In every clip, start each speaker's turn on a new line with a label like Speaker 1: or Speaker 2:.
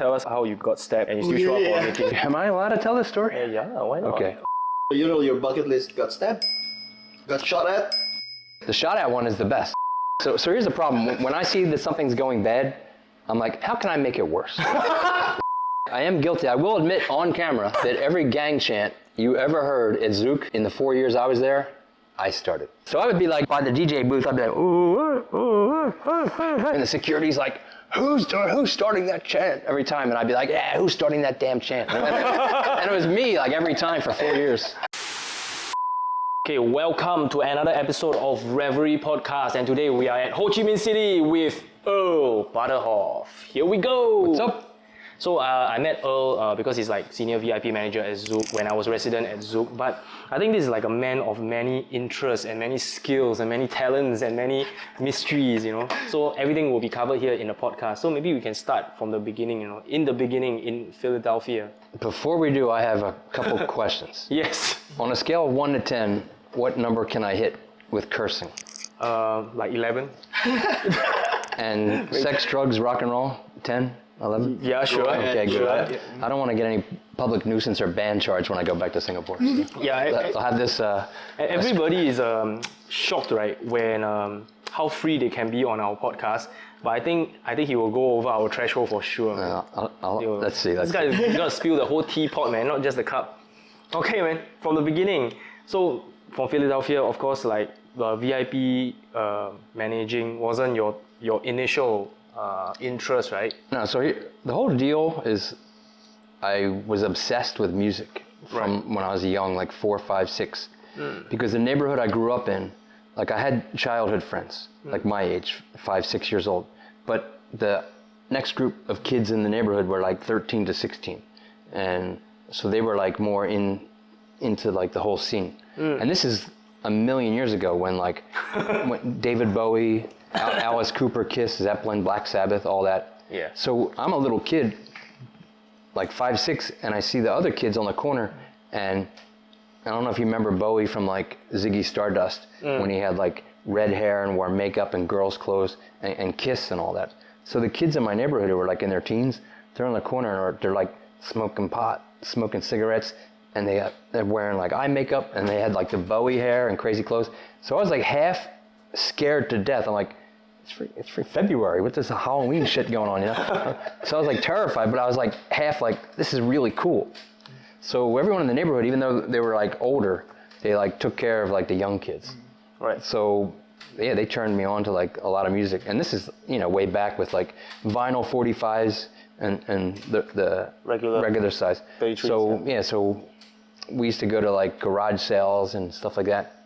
Speaker 1: Tell us how you got stabbed and you still show up for a meeting.
Speaker 2: Am I allowed to tell this story?
Speaker 1: Yeah, why not?
Speaker 2: Okay.
Speaker 3: You know your bucket list got stabbed? Got shot at?
Speaker 2: The shot at one is the best. So here's the problem. When I see that something's going bad, I'm like, how can I make it worse? I am guilty. I will admit on camera that every gang chant you ever heard at Zouk in the 4 years I was there, I started. So I would be like by the DJ booth, I'd be like, and the security's like, who's starting that chant every time? And I'd be like, yeah, who's starting that damn chant? And it was me like every time for 4 years.
Speaker 1: Okay, welcome to another episode of Revelry Podcast, and today we are at Ho Chi Minh City with Earl Butterhof. Here we go.
Speaker 2: What's up?
Speaker 1: So I met Earl because he's like senior VIP manager at Zouk when I was resident at Zouk. But I think this is like a man of many interests and many skills and many talents and many mysteries, you know. So everything will be covered here in the podcast. So maybe we can start from the beginning, you know, in the beginning in Philadelphia.
Speaker 2: Before we do, I have a couple questions.
Speaker 1: Yes.
Speaker 2: On a scale of 1 to 10, what number can I hit with cursing?
Speaker 1: Like 11.
Speaker 2: And sex, drugs, rock and roll, 10? 11?
Speaker 1: Yeah, sure.
Speaker 2: Okay, good.
Speaker 1: Sure.
Speaker 2: I don't want to get any public nuisance or ban charge when I go back to Singapore. So
Speaker 1: Yeah,
Speaker 2: I'll have this.
Speaker 1: everybody is shocked, right, when how free they can be on our podcast. But I think he will go over our threshold for sure.
Speaker 2: Let's see.
Speaker 1: This guy is gonna spill the whole teapot, man, not just the cup. Okay, man. From the beginning. So from Philadelphia, of course, like the VIP managing wasn't your initial interest, right?
Speaker 2: No, so the whole deal is I was obsessed with music from when I was young, like 4, 5, 6. Because the neighborhood I grew up in, like I had childhood friends, like my age, 5, 6 years old. But the next group of kids in the neighborhood were like 13 to 16. And so they were like more into like the whole scene. And this is a million years ago when like when David Bowie, Alice Cooper, Kiss, Zeppelin, Black Sabbath, all that.
Speaker 1: Yeah.
Speaker 2: So I'm a little kid, like 5, 6, and I see the other kids on the corner, and I don't know if you remember Bowie from like Ziggy Stardust, when he had like red hair and wore makeup and girls' clothes and Kiss and all that. So the kids in my neighborhood who were like in their teens, they're on the corner and they're like smoking pot, smoking cigarettes, and they're wearing like eye makeup, and they had like the Bowie hair and crazy clothes. So I was like half scared to death. I'm like, it's for February. What's this Halloween shit going on, you know? So I was like terrified, but I was like half like, this is really cool. So everyone in the neighborhood, even though they were like older, they like took care of like the young kids.
Speaker 1: Right.
Speaker 2: So yeah, they turned me on to like a lot of music. And this is, you know, way back with like vinyl 45s and the regular size.
Speaker 1: 33s,
Speaker 2: so yeah, so we used to go to like garage sales and stuff like that.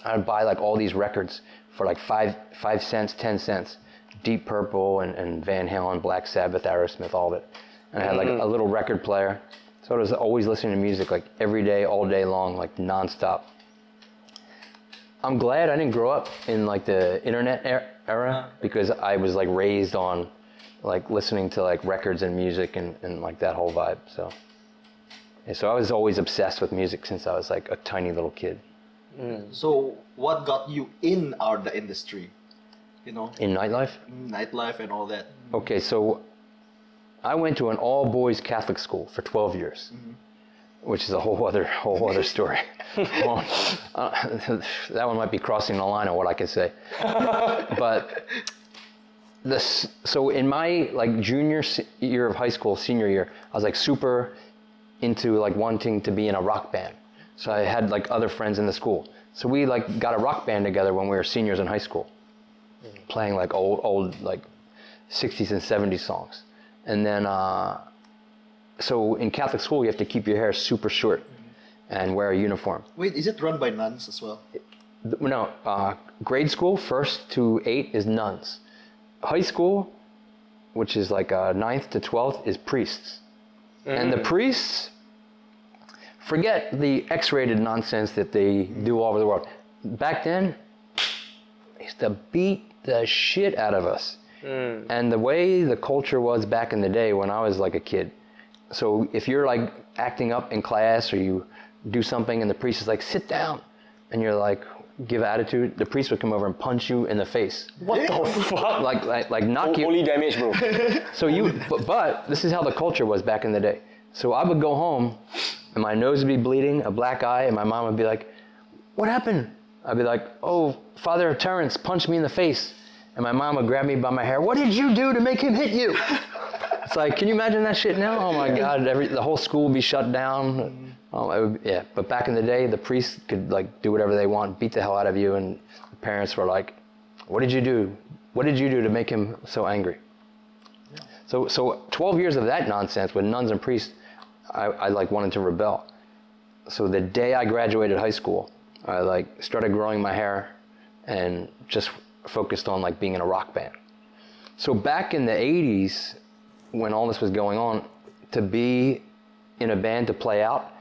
Speaker 2: I'd buy like all these records for like 5 cents, 10 cents. Deep Purple and Van Halen, Black Sabbath, Aerosmith, all of it. And I had like a little record player. So I was always listening to music like every day, all day long, like nonstop. I'm glad I didn't grow up in like the internet era because I was like raised on like listening to like records and music and like that whole vibe. So I was always obsessed with music since I was like a tiny little kid.
Speaker 3: So what got you in the industry? You know?
Speaker 2: In nightlife?
Speaker 3: Nightlife and all that.
Speaker 2: Okay, so I went to an all-boys Catholic school for 12 years, which is a whole other story. Well, that one might be crossing the line on what I can say. But so in my like junior year of high school, senior year, I was like super into like wanting to be in a rock band. So I had like other friends in the school. So we like got a rock band together when we were seniors in high school, playing like old like 60s and 70s songs. And then, so in Catholic school, you have to keep your hair super short and wear a uniform.
Speaker 3: Wait, is it run by nuns as well?
Speaker 2: No, grade school, 1st to 8 is nuns. High school, which is like 9th to 12th, is priests. And the priests, forget the X-rated nonsense that they do all over the world. Back then, they used to beat the shit out of us. And the way the culture was back in the day when I was like a kid. So if you're like acting up in class or you do something and the priest is like, sit down. And you're like, give attitude, the priest would come over and punch you in the face.
Speaker 1: What the fuck?
Speaker 2: Like knock you.
Speaker 1: Only damage, bro.
Speaker 2: So but this is how the culture was back in the day. So I would go home, and my nose would be bleeding, a black eye, and my mom would be like, "What happened?" I'd be like, "Oh, Father Terrence punched me in the face." And my mom would grab me by my hair. "What did you do to make him hit you?" It's like, can you imagine that shit now? Oh my God, the whole school would be shut down. Yeah, but back in the day, the priests could like do whatever they want, beat the hell out of you, and the parents were like, "What did you do? What did you do to make him so angry?" So 12 years of that nonsense with nuns and priests, I like wanted to rebel. So the day I graduated high school, I like started growing my hair and just focused on like being in a rock band. So back in the 80s, when all this was going on, to be in a band to play out,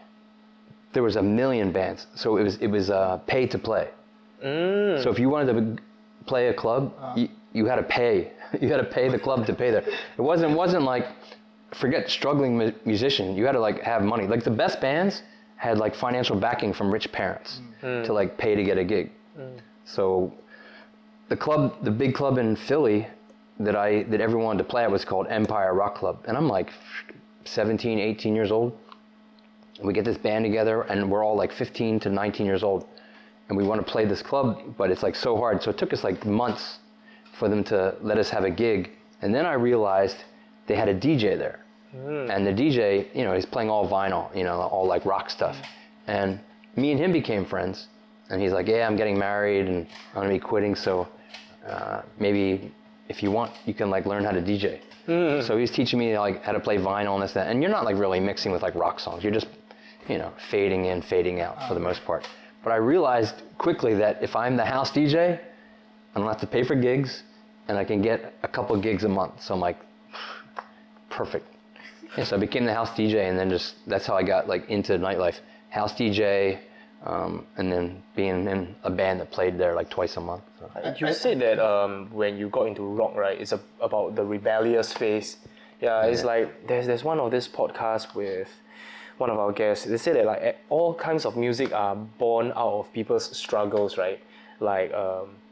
Speaker 2: there was a million bands. So it was pay to play. So if you wanted to play a club, you had to pay. You had to pay the club to pay there. It wasn't like, forget struggling musician. You had to like have money. Like the best bands had like financial backing from rich parents to like pay to get a gig. So the big club in Philly that everyone wanted to play at was called Empire Rock Club. And I'm like 17, 18 years old. We get this band together and we're all like 15 to 19 years old. And we want to play this club, but it's like so hard. So it took us like months for them to let us have a gig. And then I realized they had a DJ there. And the DJ, he's playing all vinyl, all like rock stuff. And me and him became friends. And he's like, "Yeah, I'm getting married and I'm gonna be quitting. So maybe if you want, you can like learn how to DJ." So he was teaching me like how to play vinyl and this, that. And you're not like really mixing with like rock songs. You're just, fading in, fading out for the most part. But I realized quickly that if I'm the house DJ, I don't have to pay for gigs and I can get a couple gigs a month. So I'm like, perfect. Yeah, so I became the house DJ, and then that's how I got like into nightlife. House DJ, and then being in a band that played there like twice a month. So.
Speaker 1: You said that when you got into rock, right, it's about the rebellious phase. Yeah, it's like there's one of this podcast with one of our guests. They say that like all kinds of music are born out of people's struggles, right? Like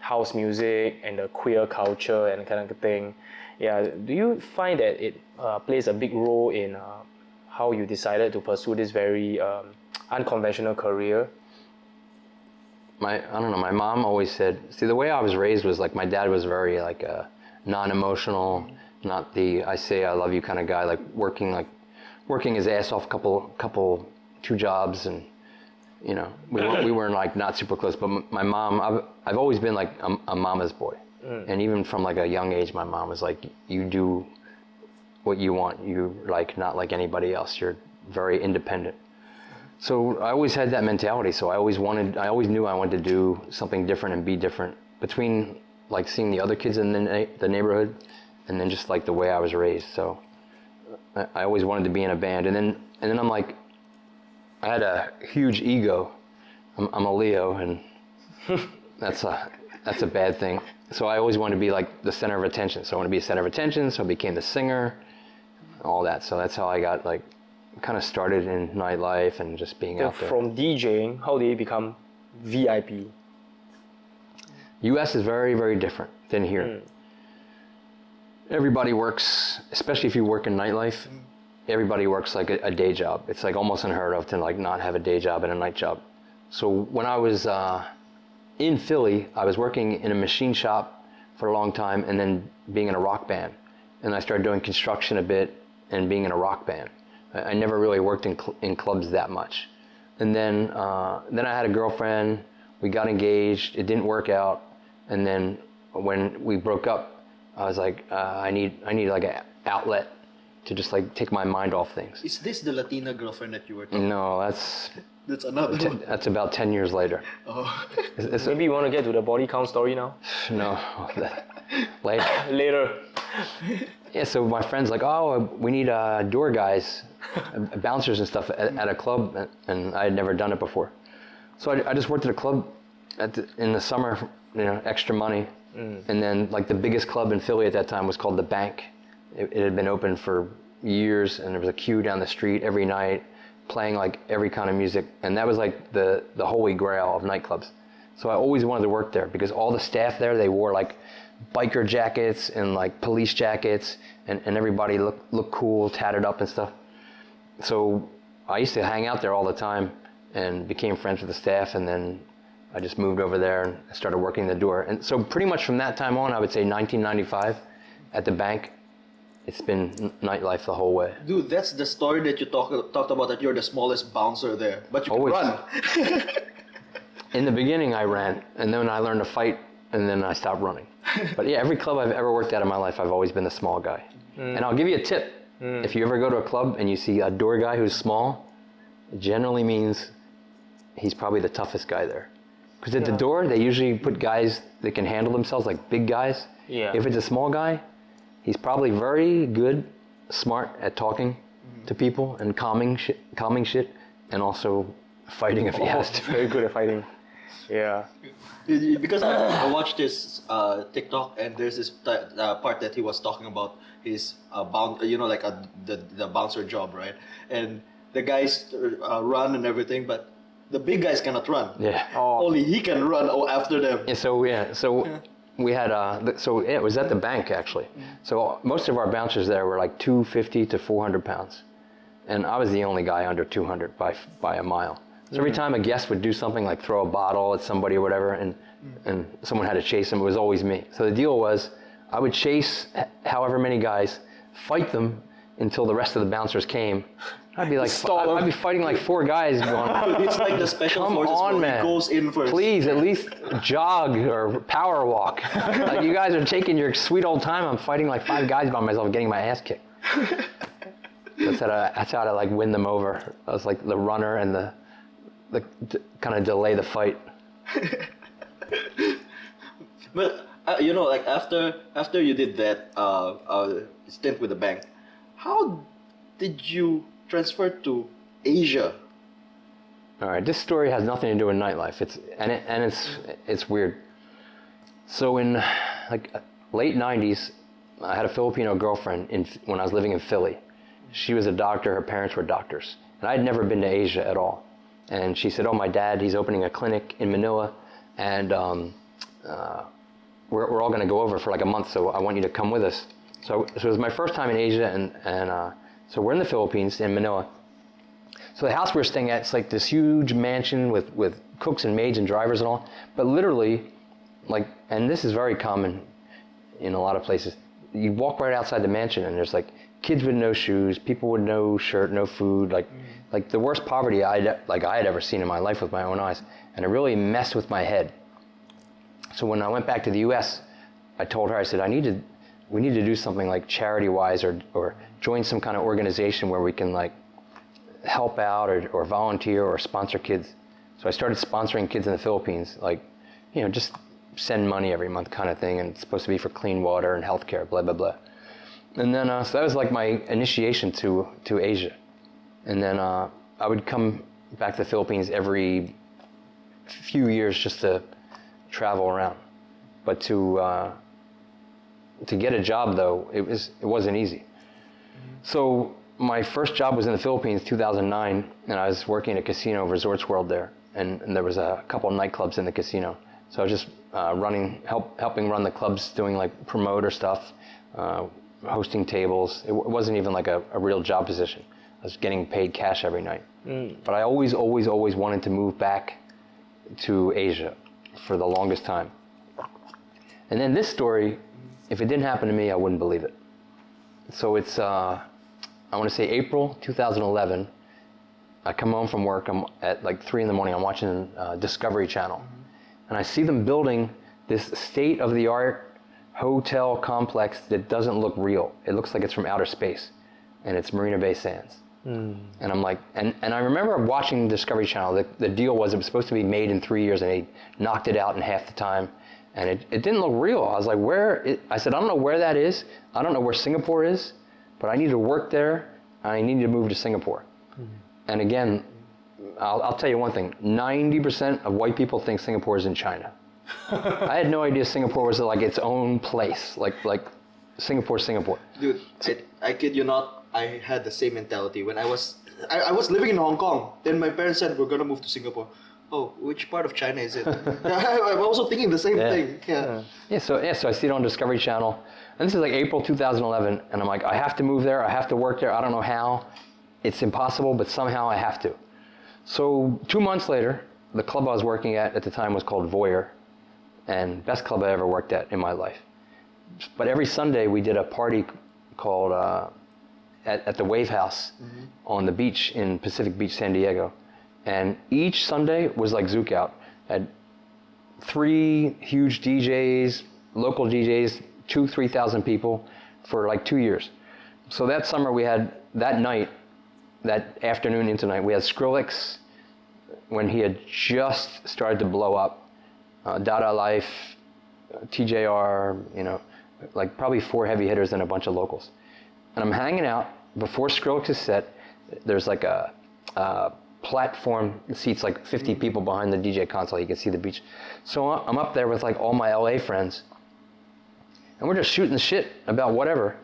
Speaker 1: house music and the queer culture and kind of thing. Yeah, do you find that it plays a big role in how you decided to pursue this very unconventional career?
Speaker 2: I don't know, my mom always said, see, the way I was raised was like, my dad was very like non-emotional, not the I say I love you kind of guy, like working his ass off two jobs, and we weren't like not super close. But my mom, I've always been like a mama's boy. And even from like a young age, my mom was like, "You do what you want. You like not like anybody else. You're very independent." So I always had that mentality. So I always knew I wanted to do something different and be different, between like seeing the other kids in the neighborhood, and then just like the way I was raised. So I always wanted to be in a band. And then I'm like, I had a huge ego. I'm a Leo, and that's a bad thing. So I always wanted to be like the center of attention. So I want to be a center of attention. So I became the singer, all that. So that's how I got like kind of started in nightlife and just being out there.
Speaker 1: From DJing, how did you become VIP?
Speaker 2: US is very, very different than here. Everybody works, especially if you work in nightlife, everybody works like a day job. It's like almost unheard of to like not have a day job and a night job. So when I was in Philly, I was working in a machine shop for a long time, and then being in a rock band. And I started doing construction a bit and being in a rock band. I never really worked in clubs that much. And then I had a girlfriend. We got engaged. It didn't work out. And then when we broke up, I was like, I need like an outlet to just like take my mind off things.
Speaker 3: Is this the Latina girlfriend that you were talking
Speaker 2: No, that's
Speaker 3: another one.
Speaker 2: That's about 10 years later.
Speaker 3: Oh.
Speaker 1: Maybe you want to get to the body count story now?
Speaker 2: No, later.
Speaker 1: Later.
Speaker 2: Yeah, so my friend's like, "Oh, we need door guys, bouncers and stuff at a club," and I had never done it before. So I just worked at a club in the summer, extra money. And then like the biggest club in Philly at that time was called The Bank. It had been open for years, and there was a queue down the street every night, playing like every kind of music. And that was like the holy grail of nightclubs. So I always wanted to work there because all the staff there, they wore like biker jackets and like police jackets, and everybody looked cool, tatted up and stuff. So I used to hang out there all the time and became friends with the staff, and then I just moved over there and started working the door. And so pretty much from that time on, I would say 1995 at the bank, it's been nightlife the whole way.
Speaker 3: Dude, that's the story that you talked about, that you're the smallest bouncer there, but you can
Speaker 2: Always.
Speaker 3: run.
Speaker 2: In the beginning, I ran, and then I learned to fight, and then I stopped running. But yeah, every club I've ever worked at in my life, I've always been the small guy. And I'll give you a tip. If you ever go to a club and you see a door guy who's small, it generally means he's probably the toughest guy there. Because at the door, they usually put guys that can handle themselves, like big guys.
Speaker 1: Yeah.
Speaker 2: If it's a small guy, he's probably very good, smart at talking to people and calming shit, and also fighting if he has to.
Speaker 1: Very good at fighting. Yeah.
Speaker 3: Because I watched this TikTok, and there's this part that he was talking about his the bouncer job, right? And the guys run and everything, but the big guys cannot run.
Speaker 2: Yeah.
Speaker 3: Only he can run after them.
Speaker 2: Yeah, so we had it was at the bank actually. So most of our bouncers there were like 250 to 400 pounds, and I was the only guy under 200 by a mile. So every time a guest would do something like throw a bottle at somebody or whatever, and someone had to chase them, it was always me. So the deal was, I would chase however many guys, fight them until the rest of the bouncers came. I'd be like, I'd be fighting like 4 guys going,
Speaker 3: It's like the special
Speaker 2: come
Speaker 3: forces
Speaker 2: on,
Speaker 3: where
Speaker 2: man.
Speaker 3: he goes in first.
Speaker 2: Please, at least jog or power walk. Like, you guys are taking your sweet old time. I'm fighting like 5 guys by myself, getting my ass kicked. That's how to like win them over. I was like the runner and the kind of delay the fight.
Speaker 3: But like after you did that stint with the bank, how did you transfer to Asia?
Speaker 2: All right, this story has nothing to do with nightlife. It's weird. So in like late '90s, I had a Filipino girlfriend when I was living in Philly. She was a doctor. Her parents were doctors, and I had never been to Asia at all. And she said, "Oh, my dad, he's opening a clinic in Manila, and we're all going to go over for like a month. So I want you to come with us." So it was my first time in Asia, and so we're in the Philippines, in Manila. So the house we were staying at, it's like this huge mansion with cooks and maids and drivers and all. But literally, like, and this is very common in a lot of places, you walk right outside the mansion and there's like kids with no shoes, people with no shirt, no food, like the worst poverty I had ever seen in my life with my own eyes. And it really messed with my head. So when I went back to the US, I told her, I said, we need to do something like charity-wise or join some kind of organization where we can like help out or volunteer or sponsor kids. So I started sponsoring kids in the Philippines, like, just send money every month kind of thing, and it's supposed to be for clean water and healthcare, blah, blah, blah. And then, so that was like my initiation to Asia. And then I would come back to the Philippines every few years just to travel around. But to get a job though, it wasn't easy. So my first job was in the Philippines, 2009, and I was working at a casino, Resorts World there, and there was a couple of nightclubs in the casino. So I was just helping run the clubs, doing like promoter stuff, hosting tables. It wasn't even like a real job position. I was getting paid cash every night. But I always wanted to move back to Asia for the longest time. And then this story, if it didn't happen to me, I wouldn't believe it. So it's, I want to say April 2011. I come home from work, I'm at like 3 in the morning, I'm watching Discovery Channel. And I see them building this state-of-the-art hotel complex that doesn't look real. It looks like it's from outer space. And it's Marina Bay Sands. And I'm like, and I remember watching Discovery Channel, the deal was it was supposed to be made in 3 years, and they knocked it out in half the time. And it didn't look real. I was like, I said, I don't know where that is. I don't know where Singapore is, but I need to work there. I need to move to Singapore. And again, I'll tell you one thing, 90% of white people think Singapore is in China. I had no idea Singapore was like its own place, like Singapore.
Speaker 3: Dude, I kid you not, I had the same mentality when I was living in Hong Kong. Then my parents said, we're gonna move to Singapore. oh, which part of China is it? I'm also thinking the same thing. Yeah.
Speaker 2: So I see it on Discovery Channel, and this is like April 2011, and I'm like, I have to move there, I have to work there, I don't know how, it's impossible, but somehow I have to. So 2 months later, the club I was working at the time was called Voyeur, and best club I ever worked at in my life. But every Sunday we did a party called at the Wave House on the beach in Pacific Beach, San Diego. And each Sunday was like Zouk out. Had 3 huge DJs, local DJs, 3,000 people for like 2 years. So that summer we had, that night, that afternoon into night, we had Skrillex when he had just started to blow up, Dada Life, TJR, you know, like probably 4 heavy hitters and a bunch of locals. And I'm hanging out before Skrillex's set. There's like a platform that seats like 50 people behind the DJ console. You can see the beach. So I'm up there with like all my LA friends, and we're just shooting the shit about whatever.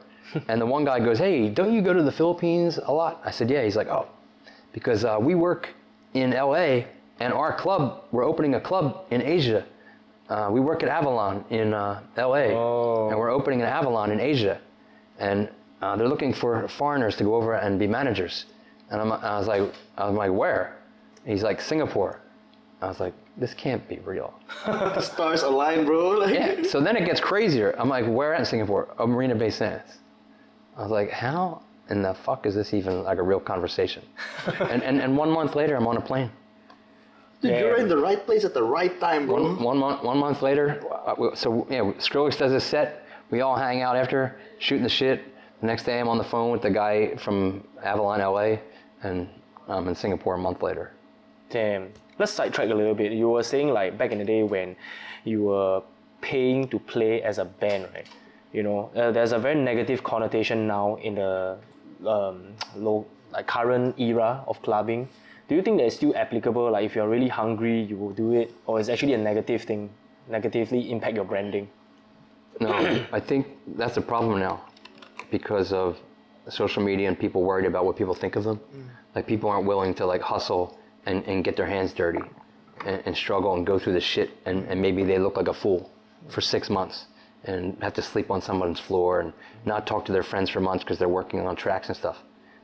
Speaker 2: And the one guy goes, "Hey, don't you go to the Philippines a lot?" I said, "Yeah." He's like, "Oh, because we work in LA, and our club, we're opening a club in Asia. We work at Avalon in LA, and we're opening an Avalon in Asia, and they're looking for foreigners to go over and be managers." And I was like, "Where?" He's like, "Singapore." I was like, "This can't be real."
Speaker 3: The stars align, bro. Like,
Speaker 2: Yeah. So then it gets crazier. I'm like, "Where at in Singapore?" "Oh, Marina Bay Sands." I was like, "How in the fuck is this even like a real conversation?" and 1 month later, I'm on a plane.
Speaker 3: dude, you're in the right place at the right time, bro.
Speaker 2: One month later, so yeah, Skrillex does his set. We all hang out after, shooting the shit. The next day, I'm on the phone with the guy from Avalon, LA, and I'm in Singapore a month later.
Speaker 1: Damn. Let's sidetrack a little bit. You were saying like back in the day when you were paying to play as a band, right? You know, there's a very negative connotation now in the current era of clubbing. Do you think that it's still applicable? Like if you're really hungry, you will do it, or is actually a negative thing, negatively impact your branding?
Speaker 2: No, I think that's a problem now because of social media and people worried about what people think of them. Like people aren't willing to like hustle and get their hands dirty and struggle and go through the shit, and maybe they look like a fool for 6 months and have to sleep on someone's floor and not talk to their friends for months because they're working on tracks and stuff.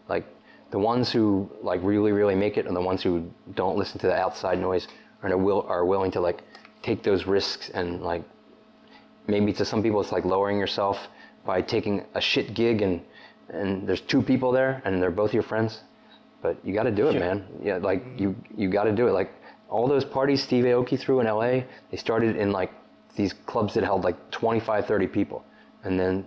Speaker 2: Like the ones who like really make it and the ones who don't listen to the outside noise are willing to like take those risks, and like maybe to some people it's like lowering yourself by taking a shit gig and there's 2 people there and they're both your friends, but you got to do it, man. Yeah, like you got to do it. Like all those parties Steve Aoki threw in LA, they started in like these clubs that held like 25, 30 people, and then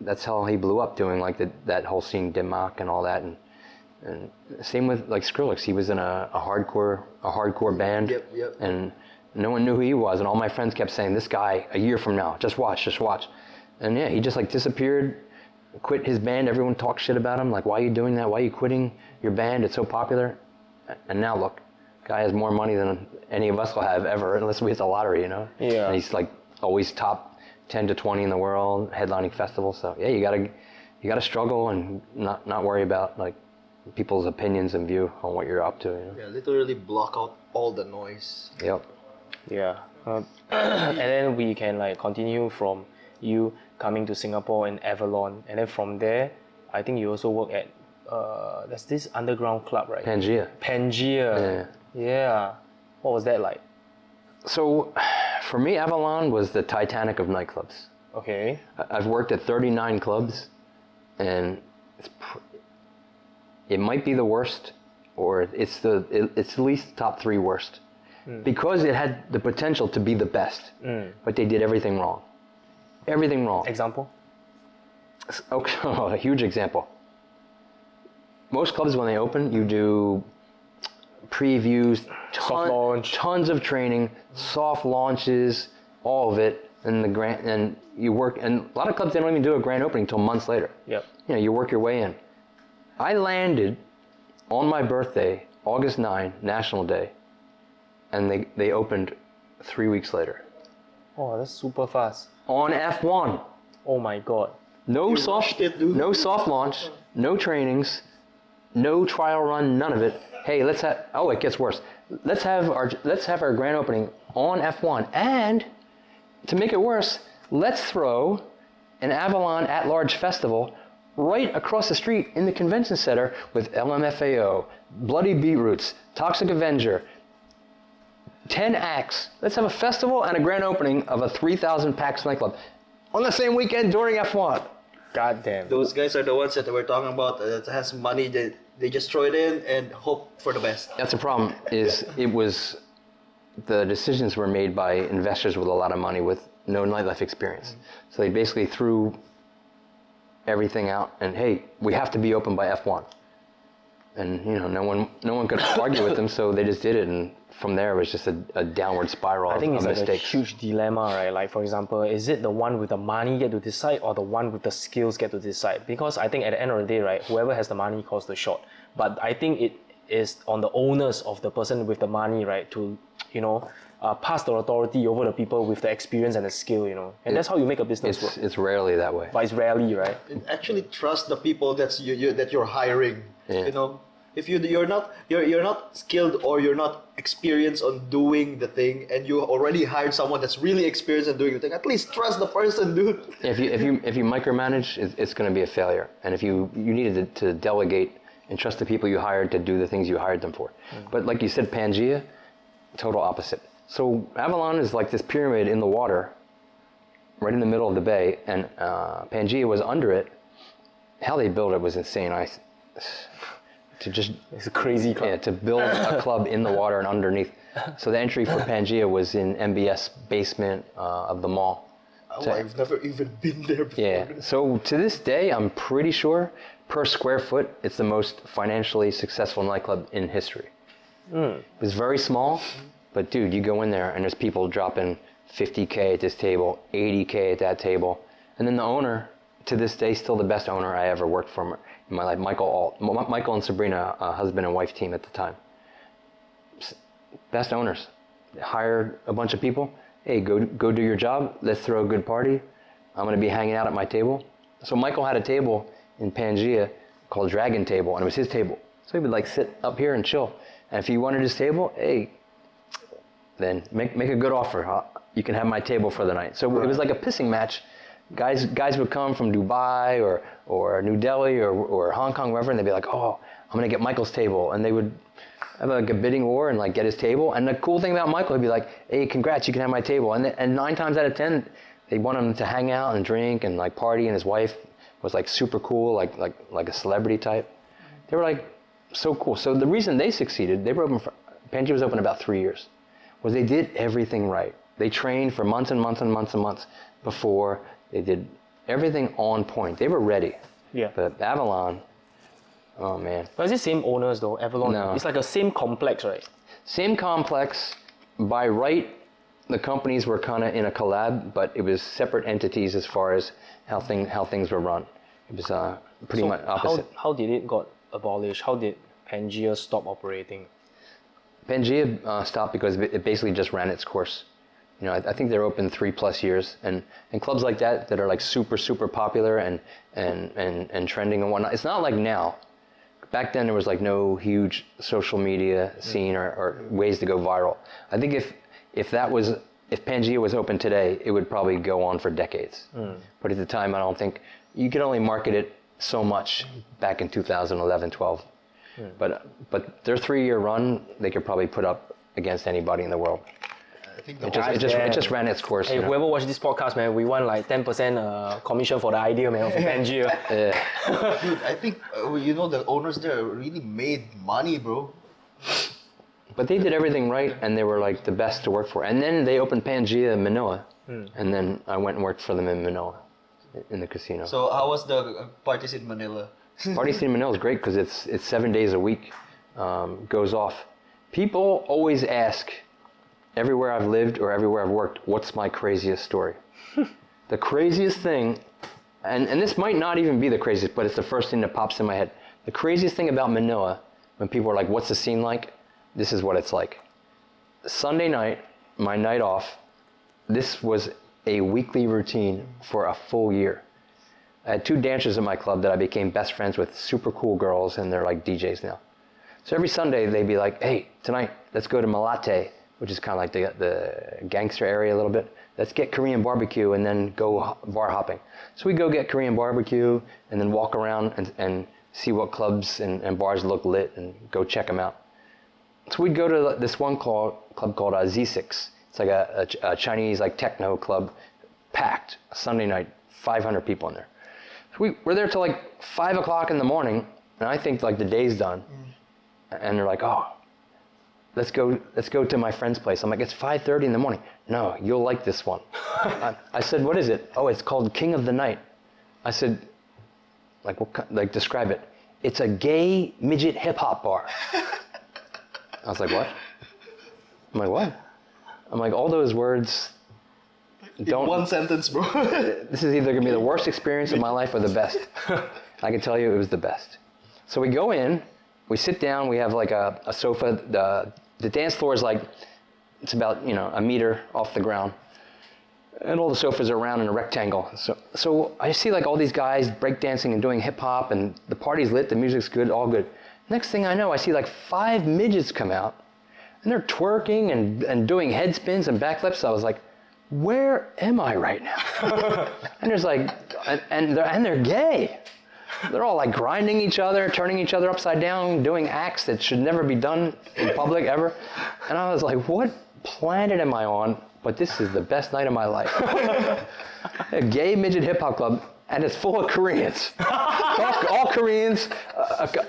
Speaker 2: that's how he blew up, doing like that whole scene, Dimak and all that, and same with like Skrillex. He was in a hardcore band,
Speaker 3: Yep.
Speaker 2: and no one knew who he was, and all my friends kept saying, "This guy, a year from now, just watch," and yeah, he just like disappeared, quit his band. Everyone talked shit about him, like, "Why are you doing that? Why are you quitting your band? It's so popular." And now look, guy has more money than any of us will have ever, unless we hit the lottery, you know?
Speaker 1: Yeah.
Speaker 2: And he's like always top 10 to 20 in the world, headlining festivals. So yeah, you gotta struggle and not worry about like people's opinions and view on what you're up to. You know?
Speaker 3: Yeah, literally block out all the noise.
Speaker 2: Yep.
Speaker 1: Yeah. And then we can like continue from you coming to Singapore and Avalon, and then from there, I think you also work at there's this underground club, right?
Speaker 2: Pangaea.
Speaker 1: Yeah. What was that like?
Speaker 2: So for me, Avalon was the Titanic of nightclubs.
Speaker 1: Okay.
Speaker 2: I've worked at 39 clubs, and it might be the worst, or it's at least top 3 worst, because it had the potential to be the best, but they did everything wrong. Everything wrong.
Speaker 1: Example?
Speaker 2: Okay, a huge example. Most clubs, when they open, you do previews,
Speaker 1: Soft launch.
Speaker 2: tons of training, soft launches, all of it, and you work. And a lot of clubs, they don't even do a grand opening until months later.
Speaker 1: Yep.
Speaker 2: You know, you work your way in. I landed on my birthday, August 9, National Day, and they opened 3 weeks later.
Speaker 1: Oh, that's super fast.
Speaker 2: On F1.
Speaker 1: Oh my god.
Speaker 2: No
Speaker 3: rushed it, dude.
Speaker 2: no soft launch, no trainings, no trial run, none of it. Hey, it gets worse. let's have our grand opening on F1, and to make it worse, let's throw an Avalon at-large festival right across the street in the convention center with LMFAO, Bloody Beetroots, Toxic Avenger, 10 acts. Let's have a festival and a grand opening of a 3,000 pax nightclub on the same weekend during F1.
Speaker 1: God damn.
Speaker 3: Those guys are the ones that we're talking about that has money that they just throw it in and hope for the best.
Speaker 2: That's the problem, is the decisions were made by investors with a lot of money with no nightlife experience. So they basically threw everything out and, hey, we have to be open by F1. And no one could argue with them, so they just did it, and from there it was just a downward spiral
Speaker 1: I think
Speaker 2: of
Speaker 1: it's like
Speaker 2: mistakes.
Speaker 1: a huge dilemma, right? Like, for example, is it the one with the money get to decide, or the one with the skills get to decide? Because I think at the end of the day, right, whoever has the money calls the shot. But I think it is on the onus of the person with the money, right, to pass the authority over the people with the experience and the skill, and that's how you make a business work.
Speaker 2: It's rarely that way.
Speaker 1: But it's rarely, right?
Speaker 3: Actually, trust the people that you're hiring.
Speaker 2: Yeah.
Speaker 3: If you're not skilled or you're not experienced on doing the thing, and you already hired someone that's really experienced in doing the thing, at least trust the person, dude.
Speaker 2: If you micromanage, it's going to be a failure. And if you needed to delegate and trust the people you hired to do the things you hired them for. But like you said, Pangaea, total opposite. So Avalon is like this pyramid in the water, right in the middle of the bay, and Pangaea was under it. How they built it was insane.
Speaker 1: It's a crazy club.
Speaker 2: Yeah, to build a club in the water and underneath. So the entry for Pangaea was in MBS basement of the mall.
Speaker 3: Oh, I've never even been there before.
Speaker 2: Yeah. So to this day, I'm pretty sure per square foot, it's the most financially successful nightclub in history. It's very small, but dude, you go in there and there's people dropping 50K at this table, 80K at that table, and then the owner, to this day, still the best owner I ever worked for in my life, Michael and Sabrina, husband and wife team at the time. Best owners. Hired a bunch of people. Hey, go do your job. Let's throw a good party. I'm going to be hanging out at my table. So Michael had a table in Pangaea called Dragon Table, and it was his table. So he would sit up here and chill. And if he wanted his table, hey, then make a good offer. You can have my table for the night. So it was like a pissing match. Guys would come from Dubai or New Delhi or Hong Kong, wherever, and they'd be like, oh, I'm going to get Michael's table. And they would have like a bidding war and get his table. And the cool thing about Michael, he'd be like, hey, congrats, you can have my table. And 9 times out of 10, they want him to hang out and drink and party, and his wife was super cool, like a celebrity type. They were so cool. So the reason they succeeded, they were open Pangaea was open about 3 years, was they did everything right. They trained for months and months and months and months before. They did everything on point. They were ready.
Speaker 1: Yeah.
Speaker 2: But Avalon, oh man.
Speaker 1: But is it same owners though? Avalon?
Speaker 2: No.
Speaker 1: It's like a same complex, right?
Speaker 2: Same complex. By right, the companies were kind of in a collab, but it was separate entities as far as how things were run. It was pretty much opposite.
Speaker 1: How did it got abolished? How did Pangaea stop operating?
Speaker 2: Pangaea stopped because it basically just ran its course. I think they're open 3+ years, and clubs like that are super popular and trending and whatnot. It's not like now. Back then there was no huge social media scene or ways to go viral. I think if Pangaea was open today, it would probably go on for decades. But at the time, I don't think you could only market it so much back in 2011, 12. But their 3-year run, they could probably put up against anybody in the world.
Speaker 3: I think
Speaker 2: It just ran its course.
Speaker 1: Hey, whoever watched this podcast, man, we won 10% commission for the idea, man, of Pangaea.
Speaker 3: Dude, I think the owners there really made money, bro.
Speaker 2: But they did everything right, and they were the best to work for. And then they opened Pangaea in Manila, and then I went and worked for them in Manila, in the casino.
Speaker 3: So how was the parties in Manila?
Speaker 2: Parties in Manila is great because it's 7 days a week, goes off. People always ask, everywhere I've lived or everywhere I've worked, what's my craziest story? The craziest thing, and this might not even be the craziest, but it's the first thing that pops in my head. The craziest thing about Manila, when people are like, what's the scene like? This is what it's like. Sunday night, my night off, this was a weekly routine for a full year. I had 2 dancers in my club that I became best friends with, super cool girls, and they're DJs now. So every Sunday they'd be like, hey, tonight let's go to Malate, which is kind of like the gangster area a little bit. Let's get Korean barbecue and then go bar hopping. So we go get Korean barbecue and then walk around and see what clubs and bars look lit and go check them out. So we'd go to this one club called Z6. It's like a Chinese like techno club, packed, Sunday night, 500 people in there. So we're there till like 5 o'clock in the morning, and I think like the day's done. And they're like, oh, let's go to my friend's place. I'm like, it's 5:30 in the morning. No, you'll like this one. I said, what is it? Oh, it's called King of the Night. I said, like describe it. It's a gay midget hip hop bar. I was like, what? I'm like, what? I'm like, all those words don't...
Speaker 3: In one sentence, bro.
Speaker 2: This is either going to be the worst experience of my life or the best. I can tell you it was the best. So we go in, we sit down, we have like a sofa. The dance floor is like, it's about, a meter off the ground. And all the sofas are around in a rectangle. So I see like all these guys breakdancing and doing hip hop, and the party's lit, the music's good, all good. Next thing I know, I see like 5 midgets come out, and they're twerking and doing head spins and backflips. I was like, where am I right now? And there's like, and they're gay. They're all like grinding each other, turning each other upside down, doing acts that should never be done in public ever. And I was like, what planet am I on? But this is the best night of my life. A gay midget hip hop club, and it's full of Koreans. all Koreans,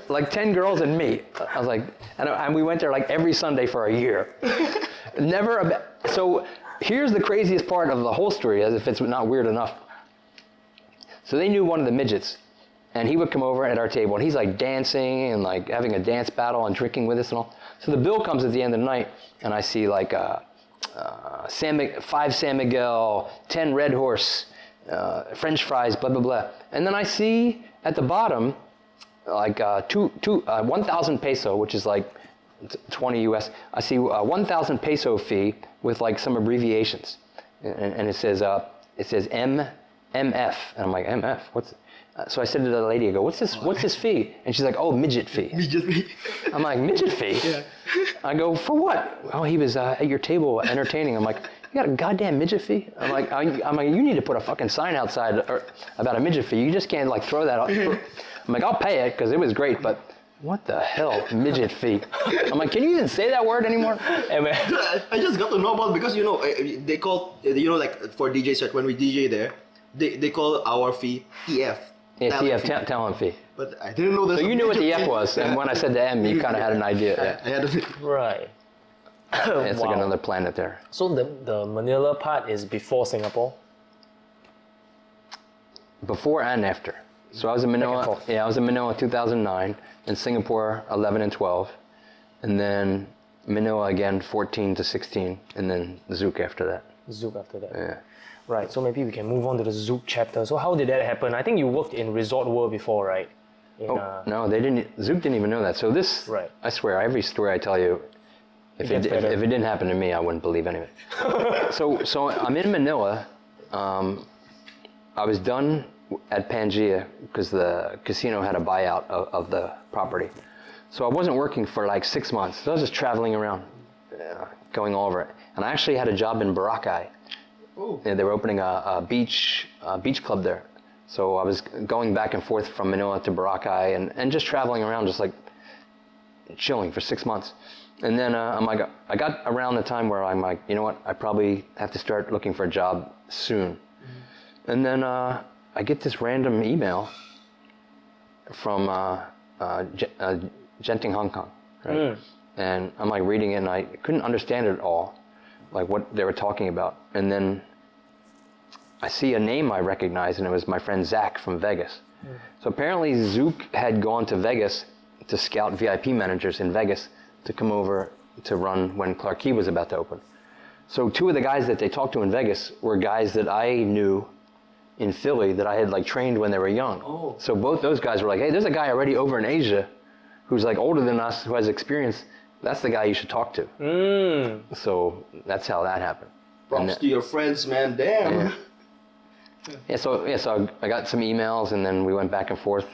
Speaker 2: like 10 girls and me. I was like, and we went there like every Sunday for a year. So here's the craziest part of the whole story, as if it's not weird enough. So they knew one of the midgets, and he would come over at our table, and he's like dancing and like having a dance battle and drinking with us and all. So the bill comes at the end of the night, and I see like 5 San Miguel, 10 Red Horse, French fries, blah, blah, blah. And then I see at the bottom, like 1,000 peso, which is like 20 US. I see a 1,000 peso fee with like some abbreviations. And it says MF. And I'm like, MF, what's... So I said to the lady, I go, what's this fee? And she's like, oh, midget fee.
Speaker 3: Midget fee.
Speaker 2: I'm like, midget fee? Yeah. I go, for what? Oh, he was at your table entertaining. I'm like, you got a goddamn midget fee? I'm like, you need to put a fucking sign outside about a midget fee. You just can't like throw that out. I'm like, I'll pay it because it was great, but what the hell, midget fee? I'm like, can you even say that word anymore?
Speaker 3: I just got to know about, because they call, like for DJ set, when we DJ there, they call our fee TF.
Speaker 2: Yeah, TF, talent fee.
Speaker 3: But I didn't know this.
Speaker 2: So you knew what the F was, and when I said the M, you kind of had an idea.
Speaker 3: I had
Speaker 1: Right.
Speaker 2: It's
Speaker 1: Wow.
Speaker 2: like another planet there.
Speaker 1: So the Manila part is before Singapore?
Speaker 2: Before and after. So I was in Manila. Yeah, I was in Manila 2009, and Singapore 11 and 12, and then Manila again 14 to 16, and then Zouk after that.
Speaker 1: Zouk after that.
Speaker 2: Yeah.
Speaker 1: Right, so maybe we can move on to the Zouk chapter. So how did that happen? I think you worked in Resort World before, right?
Speaker 2: No, they didn't. Zouk didn't even know that. So this,
Speaker 1: right.
Speaker 2: I swear, every story I tell you, if it didn't happen to me, I wouldn't believe any of it. So I'm in Manila. I was done at Pangaea because the casino had a buyout of the property. So I wasn't working for like 6 months. So I was just traveling around, going all over it. And I actually had a job in Boracay. Yeah, they were opening a beach club there. So I was going back and forth from Manila to Boracay and just traveling around, just like chilling for 6 months. And then I'm like, I got around the time where I'm like, you know what, I probably have to start looking for a job soon. Mm-hmm. And then I get this random email from Genting Hong Kong, right? Mm. And I'm like reading it, and I couldn't understand it all, like what they were talking about. And then I see a name I recognize, and it was my friend Zach from Vegas. Mm. So apparently Zouk had gone to Vegas to scout VIP managers in Vegas to come over to run when Clarke Quay was about to open. So 2 of the guys that they talked to in Vegas were guys that I knew in Philly that I had like trained when they were young. Oh. So both those guys were like, hey, there's a guy already over in Asia who's like older than us, who has experience. That's the guy you should talk to. Mm. So that's how that happened.
Speaker 3: Props to your friends, man. Damn.
Speaker 2: Yeah. So I got some emails, and then we went back and forth.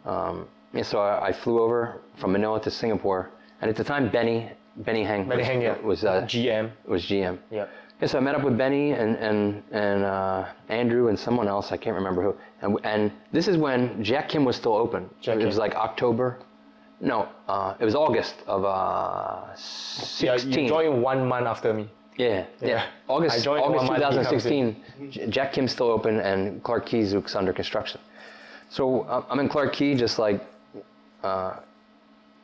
Speaker 2: And Yeah, so I flew over from Manila to Singapore, and at the time Benny Heng was
Speaker 1: GM.
Speaker 2: Was GM.
Speaker 1: Yeah.
Speaker 2: Yeah, so I met up with Benny and Andrew and someone else, I can't remember who. And this is when Jack Kim was still open. It was like October. No, it was August of 16.
Speaker 1: Yeah, you joined 1 month after me.
Speaker 2: Yeah. August 2016, Jack Kim's still open and Clarke Quay Zouk's under construction. So I'm in Clarke Quay just like